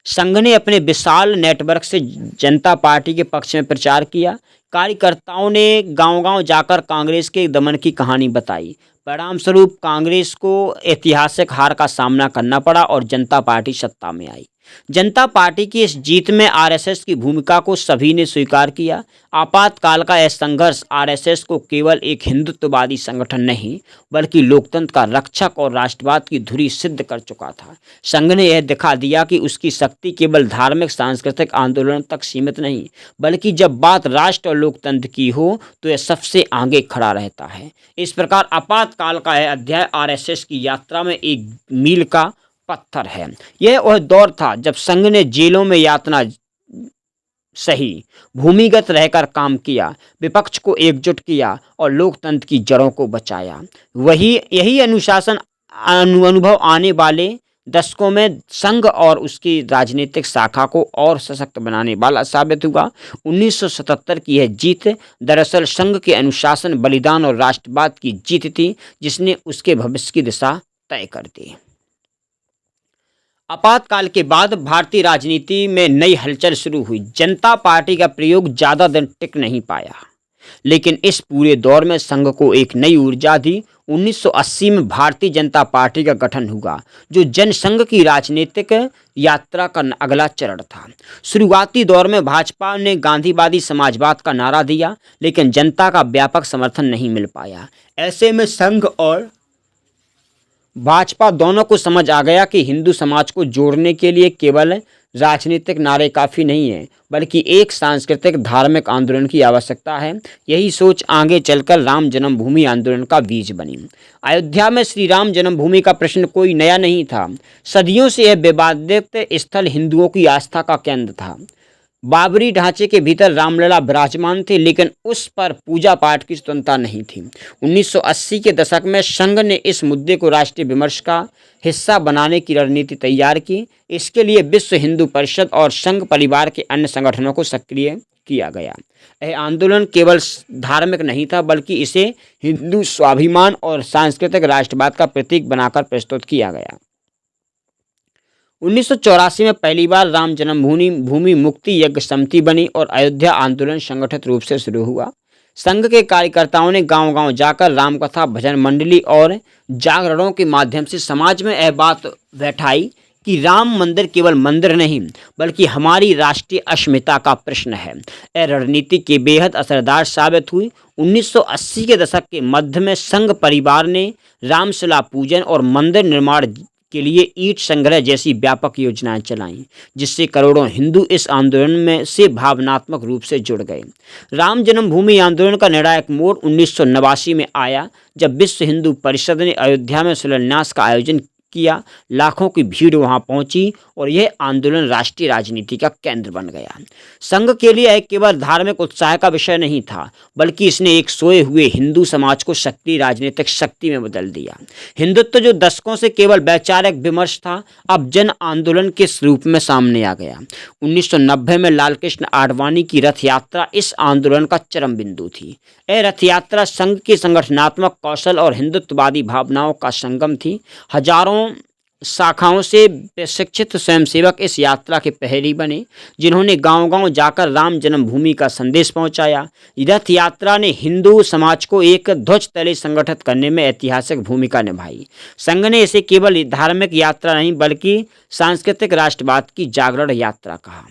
B: संघ ने अपने विशाल नेटवर्क से जनता पार्टी के पक्ष में प्रचार किया। कार्यकर्ताओं ने गांव-गांव जाकर कांग्रेस के दमन की कहानी बताई। परिणाम स्वरूप कांग्रेस को ऐतिहासिक हार का सामना करना पड़ा और जनता पार्टी सत्ता में आई। जनता पार्टी की इस जीत में आरएसएस की भूमिका को सभी ने स्वीकार किया। आपातकाल का यह संघर्ष आरएसएस को केवल एक हिंदुत्ववादी संगठन नहीं बल्कि लोकतंत्र का रक्षक और राष्ट्रवाद की धुरी सिद्ध कर चुका था। संघ ने यह दिखा दिया कि उसकी शक्ति केवल धार्मिक सांस्कृतिक आंदोलन तक सीमित नहीं बल्कि जब बात राष्ट्र और लोकतंत्र की हो तो यह सबसे आगे खड़ा रहता है। इस प्रकार आपातकाल का यह अध्याय आरएसएस की यात्रा में एक मील का पत्थर है। यह वह दौर था जब संघ ने जेलों में यातना सही, भूमिगत रहकर काम किया, विपक्ष को एकजुट किया और लोकतंत्र की जड़ों को बचाया। यही अनुशासन अनुभव आने वाले दशकों में संघ और उसकी राजनीतिक शाखा को और सशक्त बनाने वाला साबित हुआ। 1977 की यह जीत दरअसल संघ के अनुशासन, बलिदान और राष्ट्रवाद की जीत थी जिसने उसके भविष्य की दिशा तय कर दी। आपातकाल के बाद भारतीय राजनीति में नई हलचल शुरू हुई। जनता पार्टी का प्रयोग ज़्यादा दिन टिक नहीं पाया, लेकिन इस पूरे दौर में संघ को एक नई ऊर्जा दी। 1980 में भारतीय जनता पार्टी का गठन हुआ, जो जनसंघ की राजनीतिक यात्रा का अगला चरण था। शुरुआती दौर में भाजपा ने गांधीवादी समाजवाद का नारा दिया, लेकिन जनता का व्यापक समर्थन नहीं मिल पाया। ऐसे में संघ और भाजपा दोनों को समझ आ गया कि हिंदू समाज को जोड़ने के लिए केवल राजनीतिक नारे काफ़ी नहीं है बल्कि एक सांस्कृतिक धार्मिक आंदोलन की आवश्यकता है। यही सोच आगे चलकर राम जन्मभूमि आंदोलन का बीज बनी। अयोध्या में श्री राम जन्मभूमि का प्रश्न कोई नया नहीं था। सदियों से यह विवादित स्थल हिंदुओं की आस्था का केंद्र था। बाबरी ढांचे के भीतर रामलला विराजमान थे, लेकिन उस पर पूजा पाठ की स्वतंत्रता नहीं थी। 1980 के दशक में संघ ने इस मुद्दे को राष्ट्रीय विमर्श का हिस्सा बनाने की रणनीति तैयार की। इसके लिए विश्व हिंदू परिषद और संघ परिवार के अन्य संगठनों को सक्रिय किया गया। यह आंदोलन केवल धार्मिक नहीं था बल्कि इसे हिंदू स्वाभिमान और सांस्कृतिक राष्ट्रवाद का प्रतीक बनाकर प्रस्तुत किया गया। 1984 में पहली बार राम जन्मभूमि मुक्ति यज्ञ समिति बनी और अयोध्या आंदोलन संगठित रूप से शुरू हुआ। संघ के कार्यकर्ताओं ने गांव-गांव जाकर रामकथा, भजन मंडली और जागरणों के माध्यम से समाज में यह बात बैठाई कि राम मंदिर केवल मंदिर नहीं बल्कि हमारी राष्ट्रीय अस्मिता का प्रश्न है। यह रणनीति के बेहद असरदार साबित हुई। 1980 के दशक के मध्य में संघ परिवार ने रामशिला पूजन और मंदिर निर्माण के लिए ईंट संग्रह जैसी व्यापक योजनाएं चलाईं, जिससे करोड़ों हिंदू इस आंदोलन में से भावनात्मक रूप से जुड़ गए। राम जन्मभूमि आंदोलन का निर्णायक मोड़ 1989 में आया, जब विश्व हिंदू परिषद ने अयोध्या में शिलान्यास का आयोजन किया। लाखों की भीड़ वहां पहुंची और यह आंदोलन राष्ट्रीय राजनीति का केंद्र बन गया। संघ के लिए यह केवल धार्मिक उत्साह का विषय नहीं था बल्कि इसने एक सोए हुए हिंदू समाज को सक्रिय राजनीतिक शक्ति में बदल दिया। हिंदुत्व जो दशकों से केवल वैचारिक विमर्श था, अब जन आंदोलन के रूप में सामने आ गया। 1990 में लालकृष्ण आडवाणी की रथ यात्रा इस आंदोलन का चरम बिंदु थी। यह रथ यात्रा संघ के संगठनात्मक कौशल और हिंदुत्ववादी भावनाओं का संगम थी। हजारों शाखाओं से प्रशिक्षित स्वयंसेवक इस यात्रा के पहरी बने, जिन्होंने गांव-गांव जाकर राम जन्मभूमि का संदेश पहुंचाया। रथ यात्रा ने हिंदू समाज को एक ध्वज तले संगठित करने में ऐतिहासिक भूमिका निभाई। संघ ने इसे केवल धार्मिक यात्रा नहीं बल्कि सांस्कृतिक राष्ट्रवाद की जागरण यात्रा कहा।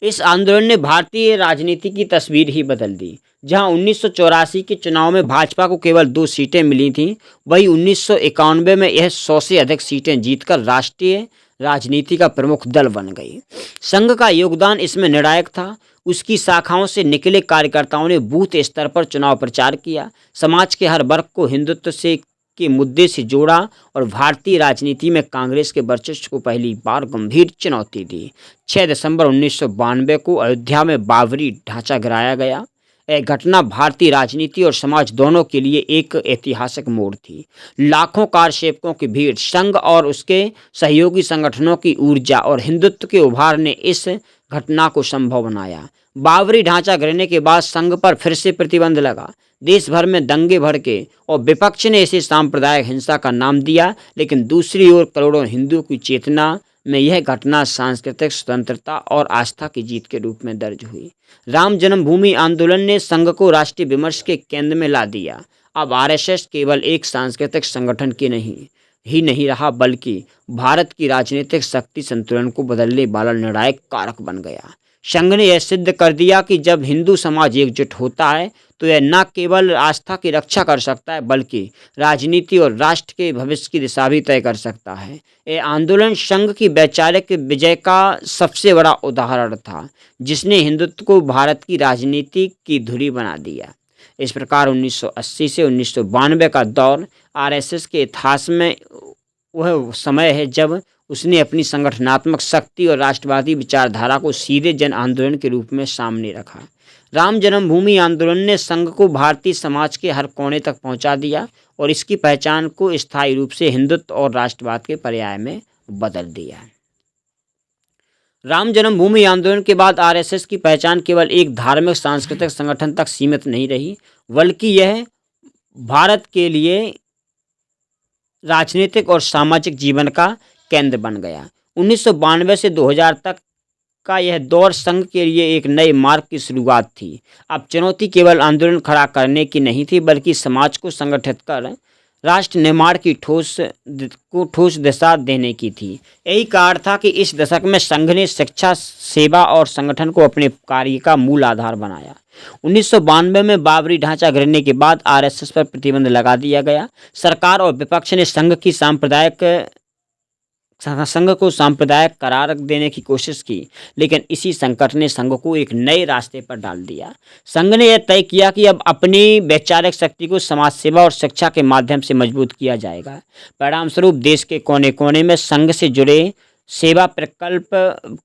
B: इस आंदोलन ने भारतीय राजनीति की तस्वीर ही बदल दी। जहां 1984 के चुनाव में भाजपा को केवल 2 सीटें मिली थीं, वहीं 1991 में यह 100 से अधिक सीटें जीतकर राष्ट्रीय राजनीति का प्रमुख दल बन गई। संघ का योगदान इसमें निर्णायक था। उसकी शाखाओं से निकले कार्यकर्ताओं ने बूथ स्तर पर चुनाव प्रचार किया, समाज के हर वर्ग को हिंदुत्व से के मुद्दे से जोड़ा और भारतीय राजनीति में कांग्रेस के वर्चस्व को पहली बार गंभीर चुनौती दी। 6 दिसंबर 1992 को अयोध्या में बाबरी ढांचा गिराया गया। यह घटना भारतीय राजनीति और समाज दोनों के लिए एक ऐतिहासिक मोड़ थी। लाखों कारसेवकों की भीड़, संघ और उसके सहयोगी संगठनों की ऊर्जा और हिंदुत्व के उभार ने इस घटना को संभव बनाया। बाबरी ढांचा गिरने के बाद संघ पर फिर से प्रतिबंध लगा। देश भर में दंगे भड़के और विपक्ष ने इसे सांप्रदायिक हिंसा का नाम दिया, लेकिन दूसरी ओर करोड़ों हिंदुओं की चेतना में यह घटना सांस्कृतिक स्वतंत्रता और आस्था की जीत के रूप में दर्ज हुई। राम जन्मभूमि आंदोलन ने संघ को राष्ट्रीय विमर्श के केंद्र में ला दिया। अब आरएसएस केवल एक सांस्कृतिक संगठन की नहीं रहा, बल्कि भारत की राजनीतिक शक्ति संतुलन को बदलने वाला निर्णायक कारक बन गया। संघ ने यह सिद्ध कर दिया कि जब हिंदू समाज एकजुट होता है तो यह न केवल आस्था की रक्षा कर सकता है, बल्कि राजनीति और राष्ट्र के भविष्य की दिशा भी तय कर सकता है। यह आंदोलन संघ की वैचारिक विजय का सबसे बड़ा उदाहरण था, जिसने हिंदुत्व को भारत की राजनीति की धुरी बना दिया। इस प्रकार 1980 से 1992 का दौर आरएसएस के इतिहास में वह समय है जब उसने अपनी संगठनात्मक शक्ति और राष्ट्रवादी विचारधारा को सीधे जन आंदोलन के रूप में सामने रखा। राम जन्मभूमि आंदोलन ने संघ को भारतीय समाज के हर कोने तक पहुंचा दिया और इसकी पहचान को स्थायी रूप से हिंदुत्व और राष्ट्रवाद के पर्याय में बदल दिया। राम जन्मभूमि आंदोलन के बाद आरएसएस की पहचान केवल एक धार्मिक सांस्कृतिक संगठन तक सीमित नहीं रही, बल्कि यह भारत के लिए राजनीतिक और सामाजिक जीवन का केंद्र बन गया। 1992 से 2000 तक का यह दौर संघ के लिए एक नए मार्ग की शुरुआत थी। अब चुनौती केवल आंदोलन खड़ा करने की नहीं थी, बल्कि समाज को संगठित कर राष्ट्र निर्माण की ठोस दिशा देने की थी। यही कारण था कि इस दशक में संघ ने शिक्षा, सेवा और संगठन को अपने कार्य का मूल आधार बनाया। 1992 में बाबरी ढांचा गिरने के बाद आरएसएस पर प्रतिबंध लगा दिया गया। सरकार और विपक्ष ने संघ को सांप्रदायिक करार देने की कोशिश की, लेकिन इसी संकट ने संघ को एक नए रास्ते पर डाल दिया। संघ ने यह तय किया कि अब अपनी वैचारिक शक्ति को समाज सेवा और शिक्षा के माध्यम से मजबूत किया जाएगा। परिणामस्वरूप देश के कोने कोने में संघ से जुड़े सेवा प्रकल्प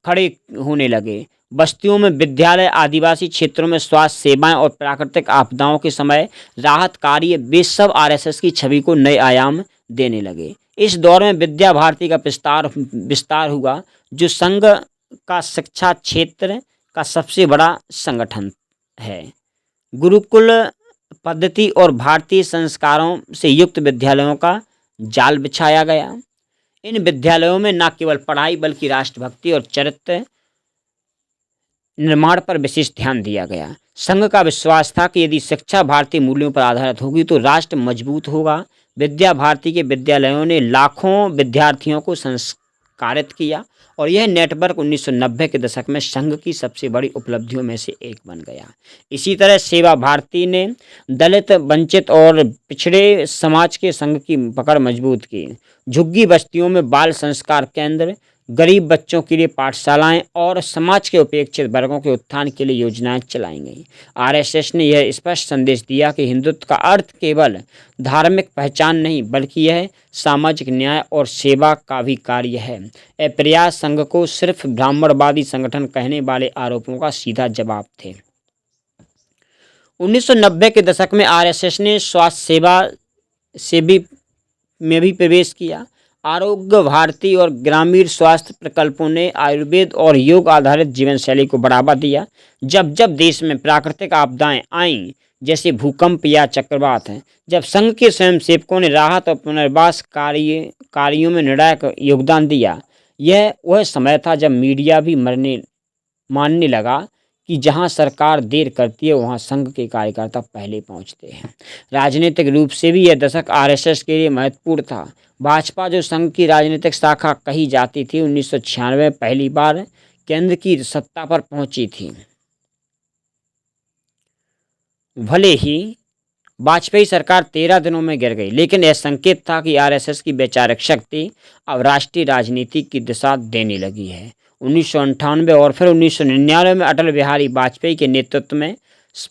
B: खड़े होने लगे। बस्तियों में विद्यालय, आदिवासी क्षेत्रों में स्वास्थ्य सेवाएं और प्राकृतिक आपदाओं के समय राहत कार्य, वे सब आरएसएस की छवि को नए आयाम देने लगे। इस दौर में विद्या भारती का विस्तार हुआ, जो संघ का शिक्षा क्षेत्र का सबसे बड़ा संगठन है। गुरुकुल पद्धति और भारतीय संस्कारों से युक्त विद्यालयों का जाल बिछाया गया। इन विद्यालयों में न केवल पढ़ाई बल्कि राष्ट्रभक्ति और चरित्र निर्माण पर विशेष ध्यान दिया गया। संघ का विश्वास था कि यदि शिक्षा भारतीय मूल्यों पर आधारित होगी तो राष्ट्र मजबूत होगा। विद्या भारती के विद्यालयों ने लाखों विद्यार्थियों को संस्कारित किया और यह नेटवर्क 1990 के दशक में संघ की सबसे बड़ी उपलब्धियों में से एक बन गया। इसी तरह सेवा भारती ने दलित, वंचित और पिछड़े समाज के संघ की पकड़ मजबूत की। झुग्गी बस्तियों में बाल संस्कार केंद्र, गरीब बच्चों के लिए पाठशालाएं और समाज के उपेक्षित वर्गों के उत्थान के लिए योजनाएं चलाई गईं। आरएसएस ने यह स्पष्ट संदेश दिया कि हिंदुत्व का अर्थ केवल धार्मिक पहचान नहीं, बल्कि यह सामाजिक न्याय और सेवा का भी कार्य है। यह प्रयास संघ को सिर्फ ब्राह्मणवादी संगठन कहने वाले आरोपों का सीधा जवाब थे। 1990 के दशक में आरएसएस ने स्वास्थ्य सेवा में भी प्रवेश किया। आरोग्य भारती और ग्रामीण स्वास्थ्य प्रकल्पों ने आयुर्वेद और योग आधारित जीवन शैली को बढ़ावा दिया। जब देश में प्राकृतिक आपदाएं आईं, जैसे भूकंप या चक्रवात हैं, जब संघ के स्वयंसेवकों ने राहत और पुनर्वास कार्यों में निर्णायक योगदान दिया, यह वह समय था जब मीडिया भी मानने लगा कि जहां सरकार देर करती है वहां संघ के कार्यकर्ता पहले पहुंचते हैं। राजनीतिक रूप से भी यह दशक आरएसएस के लिए महत्वपूर्ण था। भाजपा, जो संघ की राजनीतिक शाखा कही जाती थी, 1996 में पहली बार केंद्र की सत्ता पर पहुंची थी। भले ही वाजपेयी सरकार 13 दिनों में गिर गई, लेकिन यह संकेत था कि आरएसएस की वैचारिक शक्ति अब राष्ट्रीय राजनीति की दिशा देने लगी है। 1998 और फिर 1999 में अटल बिहारी वाजपेयी के नेतृत्व में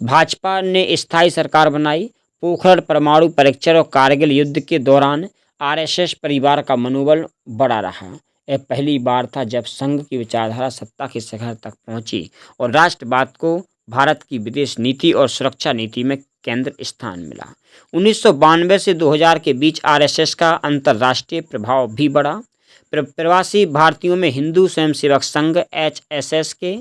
B: भाजपा ने स्थायी सरकार बनाई। पोखरण परमाणु परीक्षण और कारगिल युद्ध के दौरान आरएसएस परिवार का मनोबल बढ़ा रहा। यह पहली बार था जब संघ की विचारधारा सत्ता के शिखर तक पहुंची और राष्ट्रवाद को भारत की विदेश नीति और सुरक्षा नीति में केंद्र स्थान मिला। 1992 से 2000 के बीच आरएसएस का अंतर्राष्ट्रीय प्रभाव भी बढ़ा। प्रवासी भारतीयों में हिंदू स्वयंसेवक संघ HSS के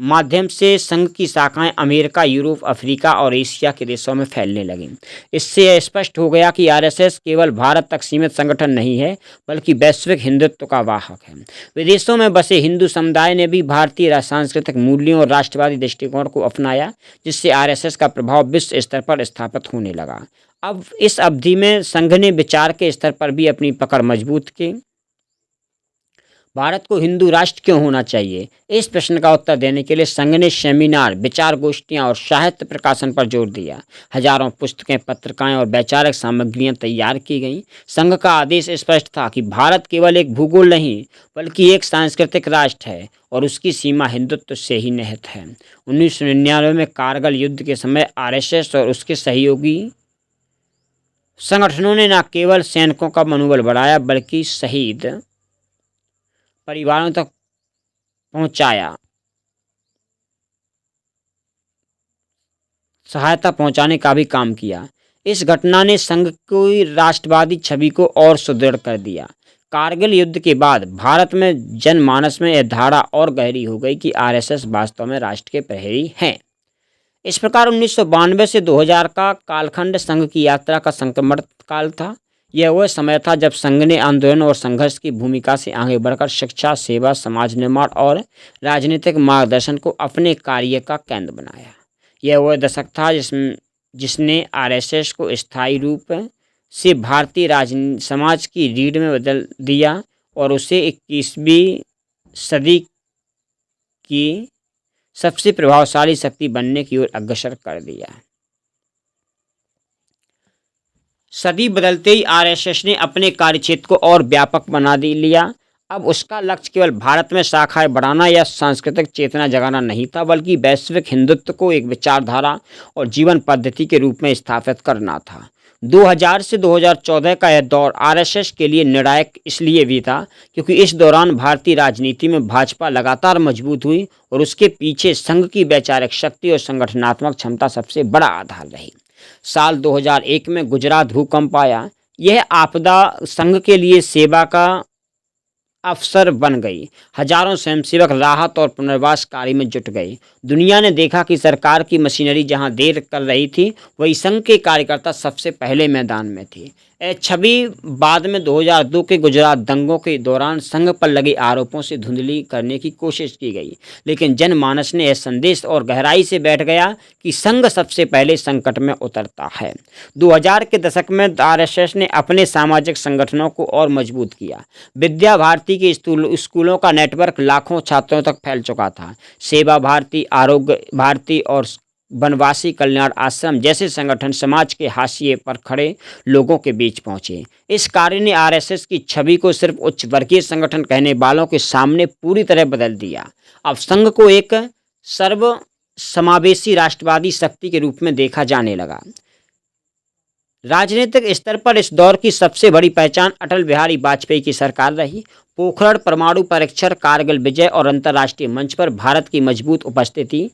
B: माध्यम से संघ की शाखाएं अमेरिका, यूरोप, अफ्रीका और एशिया के देशों में फैलने लगीं। इससे यह स्पष्ट हो गया कि आरएसएस केवल भारत तक सीमित संगठन नहीं है, बल्कि वैश्विक हिंदुत्व का वाहक है। विदेशों में बसे हिंदू समुदाय ने भी भारतीय सांस्कृतिक मूल्यों और राष्ट्रवादी दृष्टिकोण को अपनाया, जिससे आरएसएस का प्रभाव विश्व स्तर पर स्थापित होने लगा। अब इस अवधि में संघ ने विचार के स्तर पर भी अपनी पकड़ मजबूत की। भारत को हिंदू राष्ट्र क्यों होना चाहिए? इस प्रश्न का उत्तर देने के लिए संघ ने सेमिनार, विचार गोष्ठियाँ और साहित्य प्रकाशन पर जोर दिया। हजारों पुस्तकें, पत्रिकाएं और वैचारिक सामग्रियां तैयार की गईं। संघ का आदेश स्पष्ट था कि भारत केवल एक भूगोल नहीं, बल्कि एक सांस्कृतिक राष्ट्र है और उसकी सीमा हिंदुत्व से ही निहित है। 1999 में कारगिल युद्ध के समय आरएसएस और उसके सहयोगी संगठनों ने न केवल सैनिकों का मनोबल बढ़ाया, बल्कि शहीद परिवारों तक सहायता पहुंचाने का भी काम किया। इस घटना ने संघ की राष्ट्रवादी छवि को और सुदृढ़ कर दिया। कारगिल युद्ध के बाद भारत में जनमानस में यह धारणा और गहरी हो गई कि आरएसएस वास्तव में राष्ट्र के प्रहरी हैं। इस प्रकार 1992 से 2000 का कालखंड संघ की यात्रा का संक्रमण काल था। यह वह समय था जब संघ ने आंदोलन और संघर्ष की भूमिका से आगे बढ़कर शिक्षा, सेवा, समाज निर्माण और राजनीतिक मार्गदर्शन को अपने कार्य का केंद्र बनाया। यह वह दशक था जिसने आरएसएस को स्थायी रूप से भारतीय समाज की रीढ़ में बदल दिया और उसे 21वीं सदी की सबसे प्रभावशाली शक्ति बनने की ओर अग्रसर कर दिया। सदी बदलते ही आरएसएस ने अपने कार्यक्षेत्र को और व्यापक बना लिया। अब उसका लक्ष्य केवल भारत में शाखाएं बढ़ाना या सांस्कृतिक चेतना जगाना नहीं था, बल्कि वैश्विक हिंदुत्व को एक विचारधारा और जीवन पद्धति के रूप में स्थापित करना था। 2000 से 2014 का यह दौर आरएसएस के लिए निर्णायक इसलिए भी था क्योंकि इस दौरान भारतीय राजनीति में भाजपा लगातार मजबूत हुई और उसके पीछे संघ की वैचारिक शक्ति और संगठनात्मक क्षमता सबसे बड़ा आधार रही। साल 2001 में गुजरात भूकंप आया। यह आपदा संघ के लिए सेवा का अवसर बन गई। हजारों स्वयंसेवक राहत और पुनर्वास कार्य में जुट गए। दुनिया ने देखा कि सरकार की मशीनरी जहां देर कर रही थी, वही संघ के कार्यकर्ता सबसे पहले मैदान में थे। यह छवि बाद में 2002 के गुजरात दंगों के दौरान संघ पर लगे आरोपों से धुंधली करने की कोशिश की गई, लेकिन जनमानस ने यह संदेश और गहराई से बैठ गया कि संघ सबसे पहले संकट में उतरता है। 2000 के दशक में आरएसएस ने अपने सामाजिक संगठनों को और मजबूत किया। विद्या भारती के स्कूलों का नेटवर्क लाखों छात्रों तक फैल चुका था। सेवा भारती, आरोग्य भारती और वनवासी कल्याण आश्रम जैसे संगठन समाज के हाशिए पर खड़े लोगों के बीच पहुंचे। इस कार्य ने आरएसएस की छवि को सिर्फ उच्च वर्गीय संगठन कहने वालों के सामने पूरी तरह बदल दिया। अब संघ को एक सर्व समावेशी राष्ट्रवादी शक्ति के रूप में देखा जाने लगा। राजनीतिक स्तर पर इस दौर की सबसे बड़ी पहचान अटल बिहारी वाजपेयी की सरकार रही। पोखरण परमाणु परीक्षण, कारगिल विजय और अंतर्राष्ट्रीय मंच पर भारत की मजबूत उपस्थिति,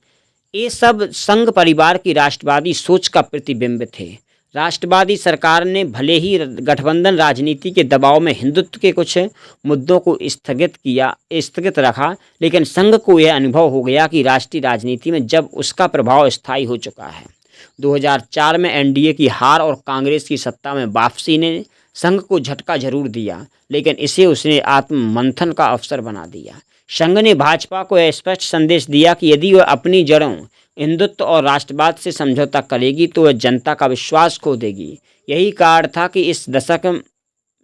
B: ये सब संघ परिवार की राष्ट्रवादी सोच का प्रतिबिंब थे। राष्ट्रवादी सरकार ने भले ही गठबंधन राजनीति के दबाव में हिंदुत्व के कुछ मुद्दों को स्थगित रखा, लेकिन संघ को यह अनुभव हो गया कि राष्ट्रीय राजनीति में जब उसका प्रभाव स्थायी हो चुका है। 2004 में एनडीए की हार और कांग्रेस की सत्ता में वापसी ने संघ को झटका जरूर दिया, लेकिन इसे उसने आत्ममंथन का अवसर बना दिया। संघ ने भाजपा को यह स्पष्ट संदेश दिया कि यदि वह अपनी जड़ों, हिंदुत्व और राष्ट्रवाद से समझौता करेगी तो वह जनता का विश्वास खो देगी। यही कारण था कि इस दशक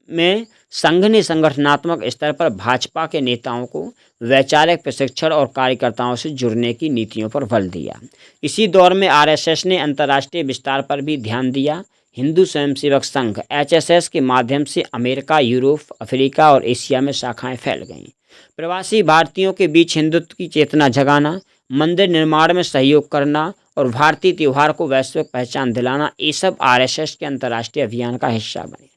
B: में संघ ने संगठनात्मक स्तर पर भाजपा के नेताओं को वैचारिक प्रशिक्षण और कार्यकर्ताओं से जुड़ने की नीतियों पर बल दिया। इसी दौर में आरएसएस ने अंतर्राष्ट्रीय विस्तार पर भी ध्यान दिया। हिंदू स्वयंसेवक संघ एचएसएस के माध्यम से अमेरिका, यूरोप, अफ्रीका और एशिया में शाखाएं फैल गईं। प्रवासी भारतीयों के बीच हिंदुत्व की चेतना जगाना, मंदिर निर्माण में सहयोग करना और भारतीय त्यौहार को वैश्विक पहचान दिलाना, ये सब आरएसएस के अंतर्राष्ट्रीय अभियान का हिस्सा बने।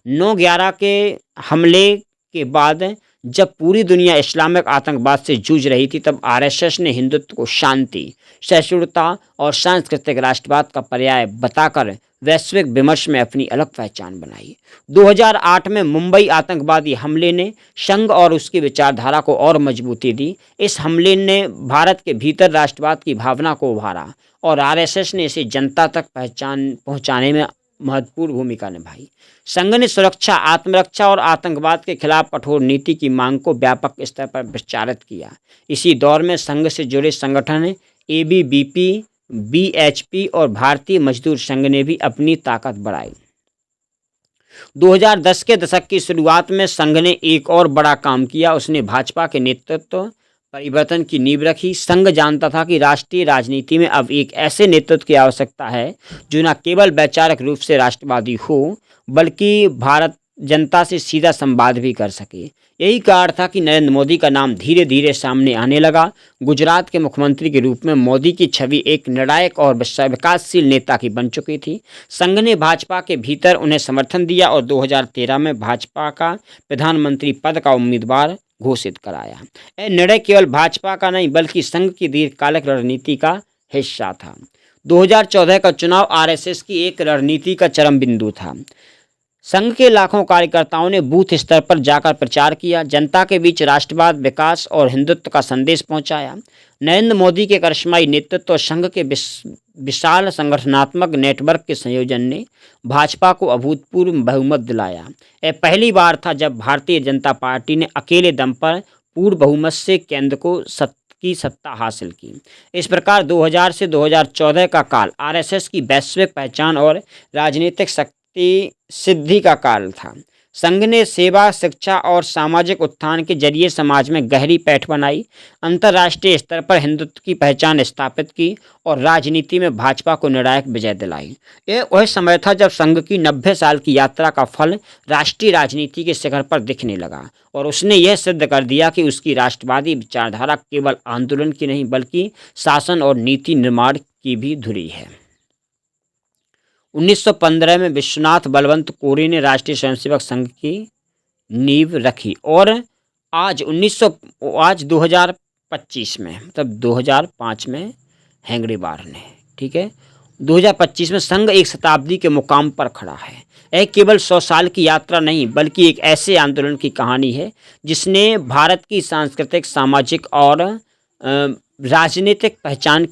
B: 9/11 के हमले के बाद जब पूरी दुनिया इस्लामिक आतंकवाद से जूझ रही थी, तब आरएसएस ने हिंदुत्व को शांति, सहिष्णुता और सांस्कृतिक राष्ट्रवाद का पर्याय बताकर वैश्विक विमर्श में अपनी अलग पहचान बनाई। 2008 में मुंबई आतंकवादी हमले ने संघ और उसकी विचारधारा को और मजबूती दी। इस हमले ने भारत के भीतर राष्ट्रवाद की भावना को उभारा और आरएसएस ने इसे जनता तक पहुंचाने में महत्वपूर्ण भूमिका निभाई। संघ ने सुरक्षा, आत्मरक्षा और आतंकवाद के खिलाफ कठोर नीति की मांग को व्यापक स्तर पर विस्तारित किया। इसी दौर में संघ से जुड़े संगठन एबीवीपी, बीएचपी और भारतीय मजदूर संघ ने भी अपनी ताकत बढ़ाई। 2010 के दशक की शुरुआत में संघ ने एक और बड़ा काम किया। उसने भाजपा के नेतृत्व परिवर्तन की नींव रखी। संघ जानता था कि राष्ट्रीय राजनीति में अब एक ऐसे नेतृत्व की आवश्यकता है जो न केवल वैचारिक रूप से राष्ट्रवादी हो, बल्कि भारत जनता से सीधा संवाद भी कर सके। यही कारण था कि नरेंद्र मोदी का नाम धीरे धीरे सामने आने लगा। गुजरात के मुख्यमंत्री के रूप में मोदी की छवि एक निर्णायक और विकासशील नेता की बन चुकी थी। संघ ने भाजपा के भीतर उन्हें समर्थन दिया और 2013 में भाजपा का प्रधानमंत्री पद का उम्मीदवार घोषित कराया। यह निर्णय केवल भाजपा का नहीं बल्कि संघ की दीर्घकालिक रणनीति का हिस्सा था। 2014 का चुनाव आरएसएस की एक रणनीति का चरम बिंदु था। संघ के लाखों कार्यकर्ताओं ने बूथ स्तर पर जाकर प्रचार किया, जनता के बीच राष्ट्रवाद, विकास और हिंदुत्व का संदेश पहुंचाया। नरेंद्र मोदी के करिश्माई नेतृत्व और संघ के विशाल संगठनात्मक नेटवर्क के संयोजन ने भाजपा को अभूतपूर्व बहुमत दिलाया। यह पहली बार था जब भारतीय जनता पार्टी ने अकेले दम पर पूर्ण बहुमत से केंद्र की सत्ता हासिल की। इस प्रकार 2000 से 2014 का काल आरएसएस की वैश्विक पहचान और राजनीतिक सिद्धि का काल था। संघ ने सेवा, शिक्षा और सामाजिक उत्थान के जरिए समाज में गहरी पैठ बनाई, अंतर्राष्ट्रीय स्तर पर हिंदुत्व की पहचान स्थापित की और राजनीति में भाजपा को निर्णायक विजय दिलाई। यह वह समय था जब संघ की 90 साल की यात्रा का फल राष्ट्रीय राजनीति के शिखर पर दिखने लगा और उसने यह सिद्ध कर दिया कि उसकी राष्ट्रवादी विचारधारा केवल आंदोलन की नहीं बल्कि शासन और नीति निर्माण की भी धुरी है। 1915 में विश्वनाथ बलवंत कोरी ने राष्ट्रीय स्वयंसेवक संघ की नींव रखी और आज 2025 में मतलब 2005 में हेनरी बार ने, ठीक है, 2025 में संघ एक शताब्दी के मुकाम पर खड़ा है। यह केवल 100 साल की यात्रा नहीं बल्कि एक ऐसे आंदोलन की कहानी है जिसने भारत की सांस्कृतिक, सामाजिक और राजनीतिक पहचान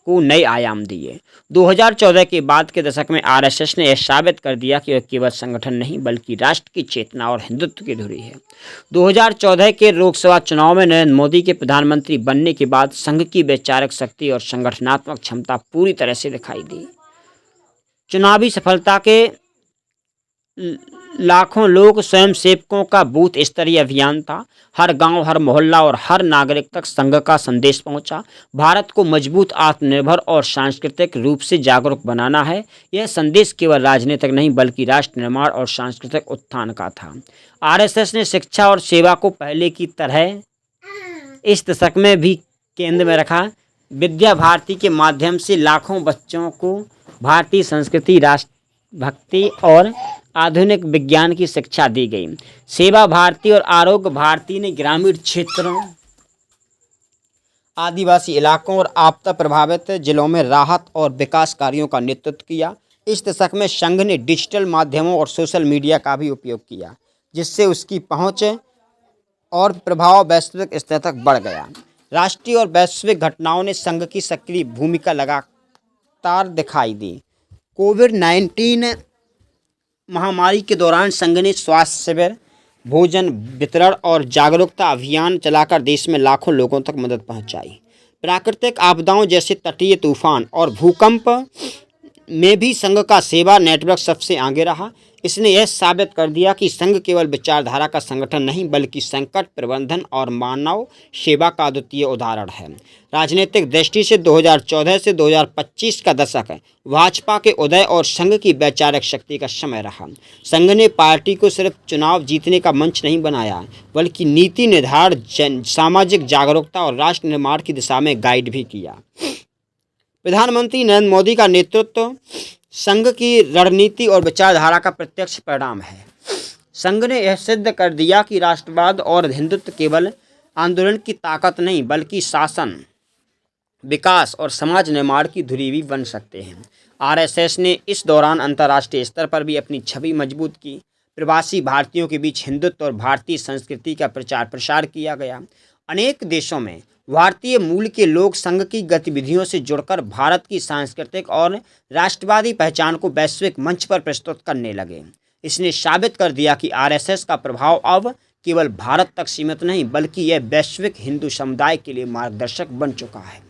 B: को नए आयाम दिए। 2014 के बाद के दशक में आरएसएस ने यह साबित कर दिया कि वह केवल संगठन नहीं बल्कि राष्ट्र की चेतना और हिंदुत्व की धुरी है। 2014 के लोकसभा चुनाव में नरेंद्र मोदी के प्रधानमंत्री बनने के बाद संघ की वैचारिक शक्ति और संगठनात्मक क्षमता पूरी तरह से दिखाई दी। चुनावी सफलता के लाखों लोग स्वयंसेवकों का बूथ स्तरीय अभियान था। हर गांव, हर मोहल्ला और हर नागरिक तक संघ का संदेश पहुंचा। भारत को मजबूत, आत्मनिर्भर और सांस्कृतिक रूप से जागरूक बनाना है। यह संदेश केवल राजनीतिक नहीं बल्कि राष्ट्र निर्माण और सांस्कृतिक उत्थान का था। आरएसएस ने शिक्षा और सेवा को पहले की तरह इस दशक में भी केंद्र में रखा। विद्या भारती के माध्यम से लाखों बच्चों को भारतीय संस्कृति, राष्ट्रभक्ति और आधुनिक विज्ञान की शिक्षा दी गई। सेवा भारती और आरोग्य भारती ने ग्रामीण क्षेत्रों, आदिवासी इलाकों और आपदा प्रभावित जिलों में राहत और विकास कार्यों का नेतृत्व किया। इस दशक में संघ ने डिजिटल माध्यमों और सोशल मीडिया का भी उपयोग किया, जिससे उसकी पहुंच और प्रभाव वैश्विक स्तर तक बढ़ गया। राष्ट्रीय और वैश्विक घटनाओं ने संघ की सक्रिय भूमिका लगातार दिखाई दी। कोविड-19 महामारी के दौरान संघ ने स्वास्थ्य शिविर, भोजन वितरण और जागरूकता अभियान चलाकर देश में लाखों लोगों तक मदद पहुंचाई। प्राकृतिक आपदाओं जैसे तटीय तूफान और भूकंप में भी संघ का सेवा नेटवर्क सबसे आगे रहा। इसने यह साबित कर दिया कि संघ केवल विचारधारा का संगठन नहीं बल्कि संकट प्रबंधन और मानव सेवा का अद्वितीय उदाहरण है। राजनीतिक दृष्टि से 2014 से 2025 का दशक भाजपा के उदय और संघ की वैचारिक शक्ति का समय रहा। संघ ने पार्टी को सिर्फ चुनाव जीतने का मंच नहीं बनाया बल्कि नीति निर्धारण, सामाजिक जागरूकता और राष्ट्र निर्माण की दिशा में गाइड भी किया। प्रधानमंत्री नरेंद्र मोदी का नेतृत्व संघ की रणनीति और विचारधारा का प्रत्यक्ष परिणाम है। संघ ने यह सिद्ध कर दिया कि राष्ट्रवाद और हिंदुत्व केवल आंदोलन की ताकत नहीं बल्कि शासन, विकास और समाज निर्माण की धुरी भी बन सकते हैं। आरएसएस ने इस दौरान अंतर्राष्ट्रीय स्तर पर भी अपनी छवि मजबूत की। प्रवासी भारतीयों के बीच हिंदुत्व और भारतीय संस्कृति का प्रचार प्रसार किया गया। अनेक देशों में भारतीय मूल के लोग संघ की गतिविधियों से जुड़कर भारत की सांस्कृतिक और राष्ट्रवादी पहचान को वैश्विक मंच पर प्रस्तुत करने लगे। इसने साबित कर दिया कि आरएसएस का प्रभाव अब केवल भारत तक सीमित नहीं बल्कि यह वैश्विक हिंदू समुदाय के लिए मार्गदर्शक बन चुका है।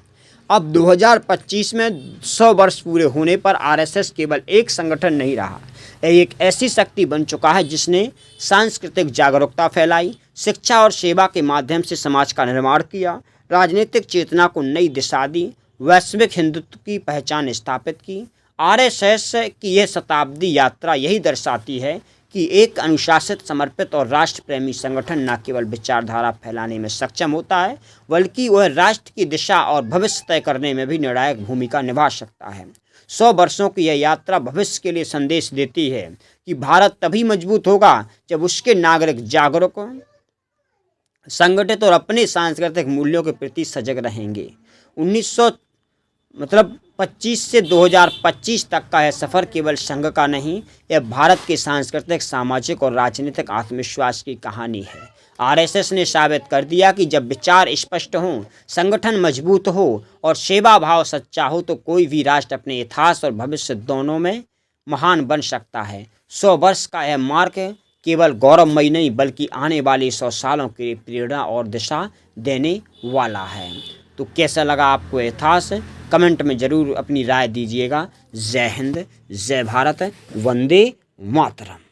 B: अब 2025 में 100 वर्ष पूरे होने पर आरएसएस केवल एक संगठन नहीं रहा, यह एक ऐसी शक्ति बन चुका है जिसने सांस्कृतिक जागरूकता फैलाई, शिक्षा और सेवा के माध्यम से समाज का निर्माण किया, राजनीतिक चेतना को नई दिशा दी, वैश्विक हिंदुत्व की पहचान स्थापित की। आरएसएस की यह शताब्दी यात्रा यही दर्शाती है कि एक अनुशासित, समर्पित और राष्ट्र प्रेमी संगठन न केवल विचारधारा फैलाने में सक्षम होता है बल्कि वह राष्ट्र की दिशा और भविष्य तय करने में भी निर्णायक भूमिका निभा सकता है। 100 वर्षों की यह यात्रा भविष्य के लिए संदेश देती है कि भारत तभी मजबूत होगा जब उसके नागरिक जागरूक, संगठित और अपने सांस्कृतिक मूल्यों के प्रति सजग रहेंगे। 25 से 2025 तक का यह सफ़र केवल संघ का नहीं, यह भारत के सांस्कृतिक, सामाजिक और राजनीतिक आत्मविश्वास की कहानी है। आरएसएस ने साबित कर दिया कि जब विचार स्पष्ट हों, संगठन मजबूत हो और सेवा भाव सच्चा हो तो कोई भी राष्ट्र अपने इतिहास और भविष्य दोनों में महान बन सकता है। 100 वर्ष का यह मार्ग केवल गौरवमयी नहीं बल्कि आने वाले 100 सालों के लिए प्रेरणा और दिशा देने वाला है। तो कैसा लगा आपको इतिहास? कमेंट में ज़रूर अपनी राय दीजिएगा। जय हिंद, जय भारत, वंदे मातरम।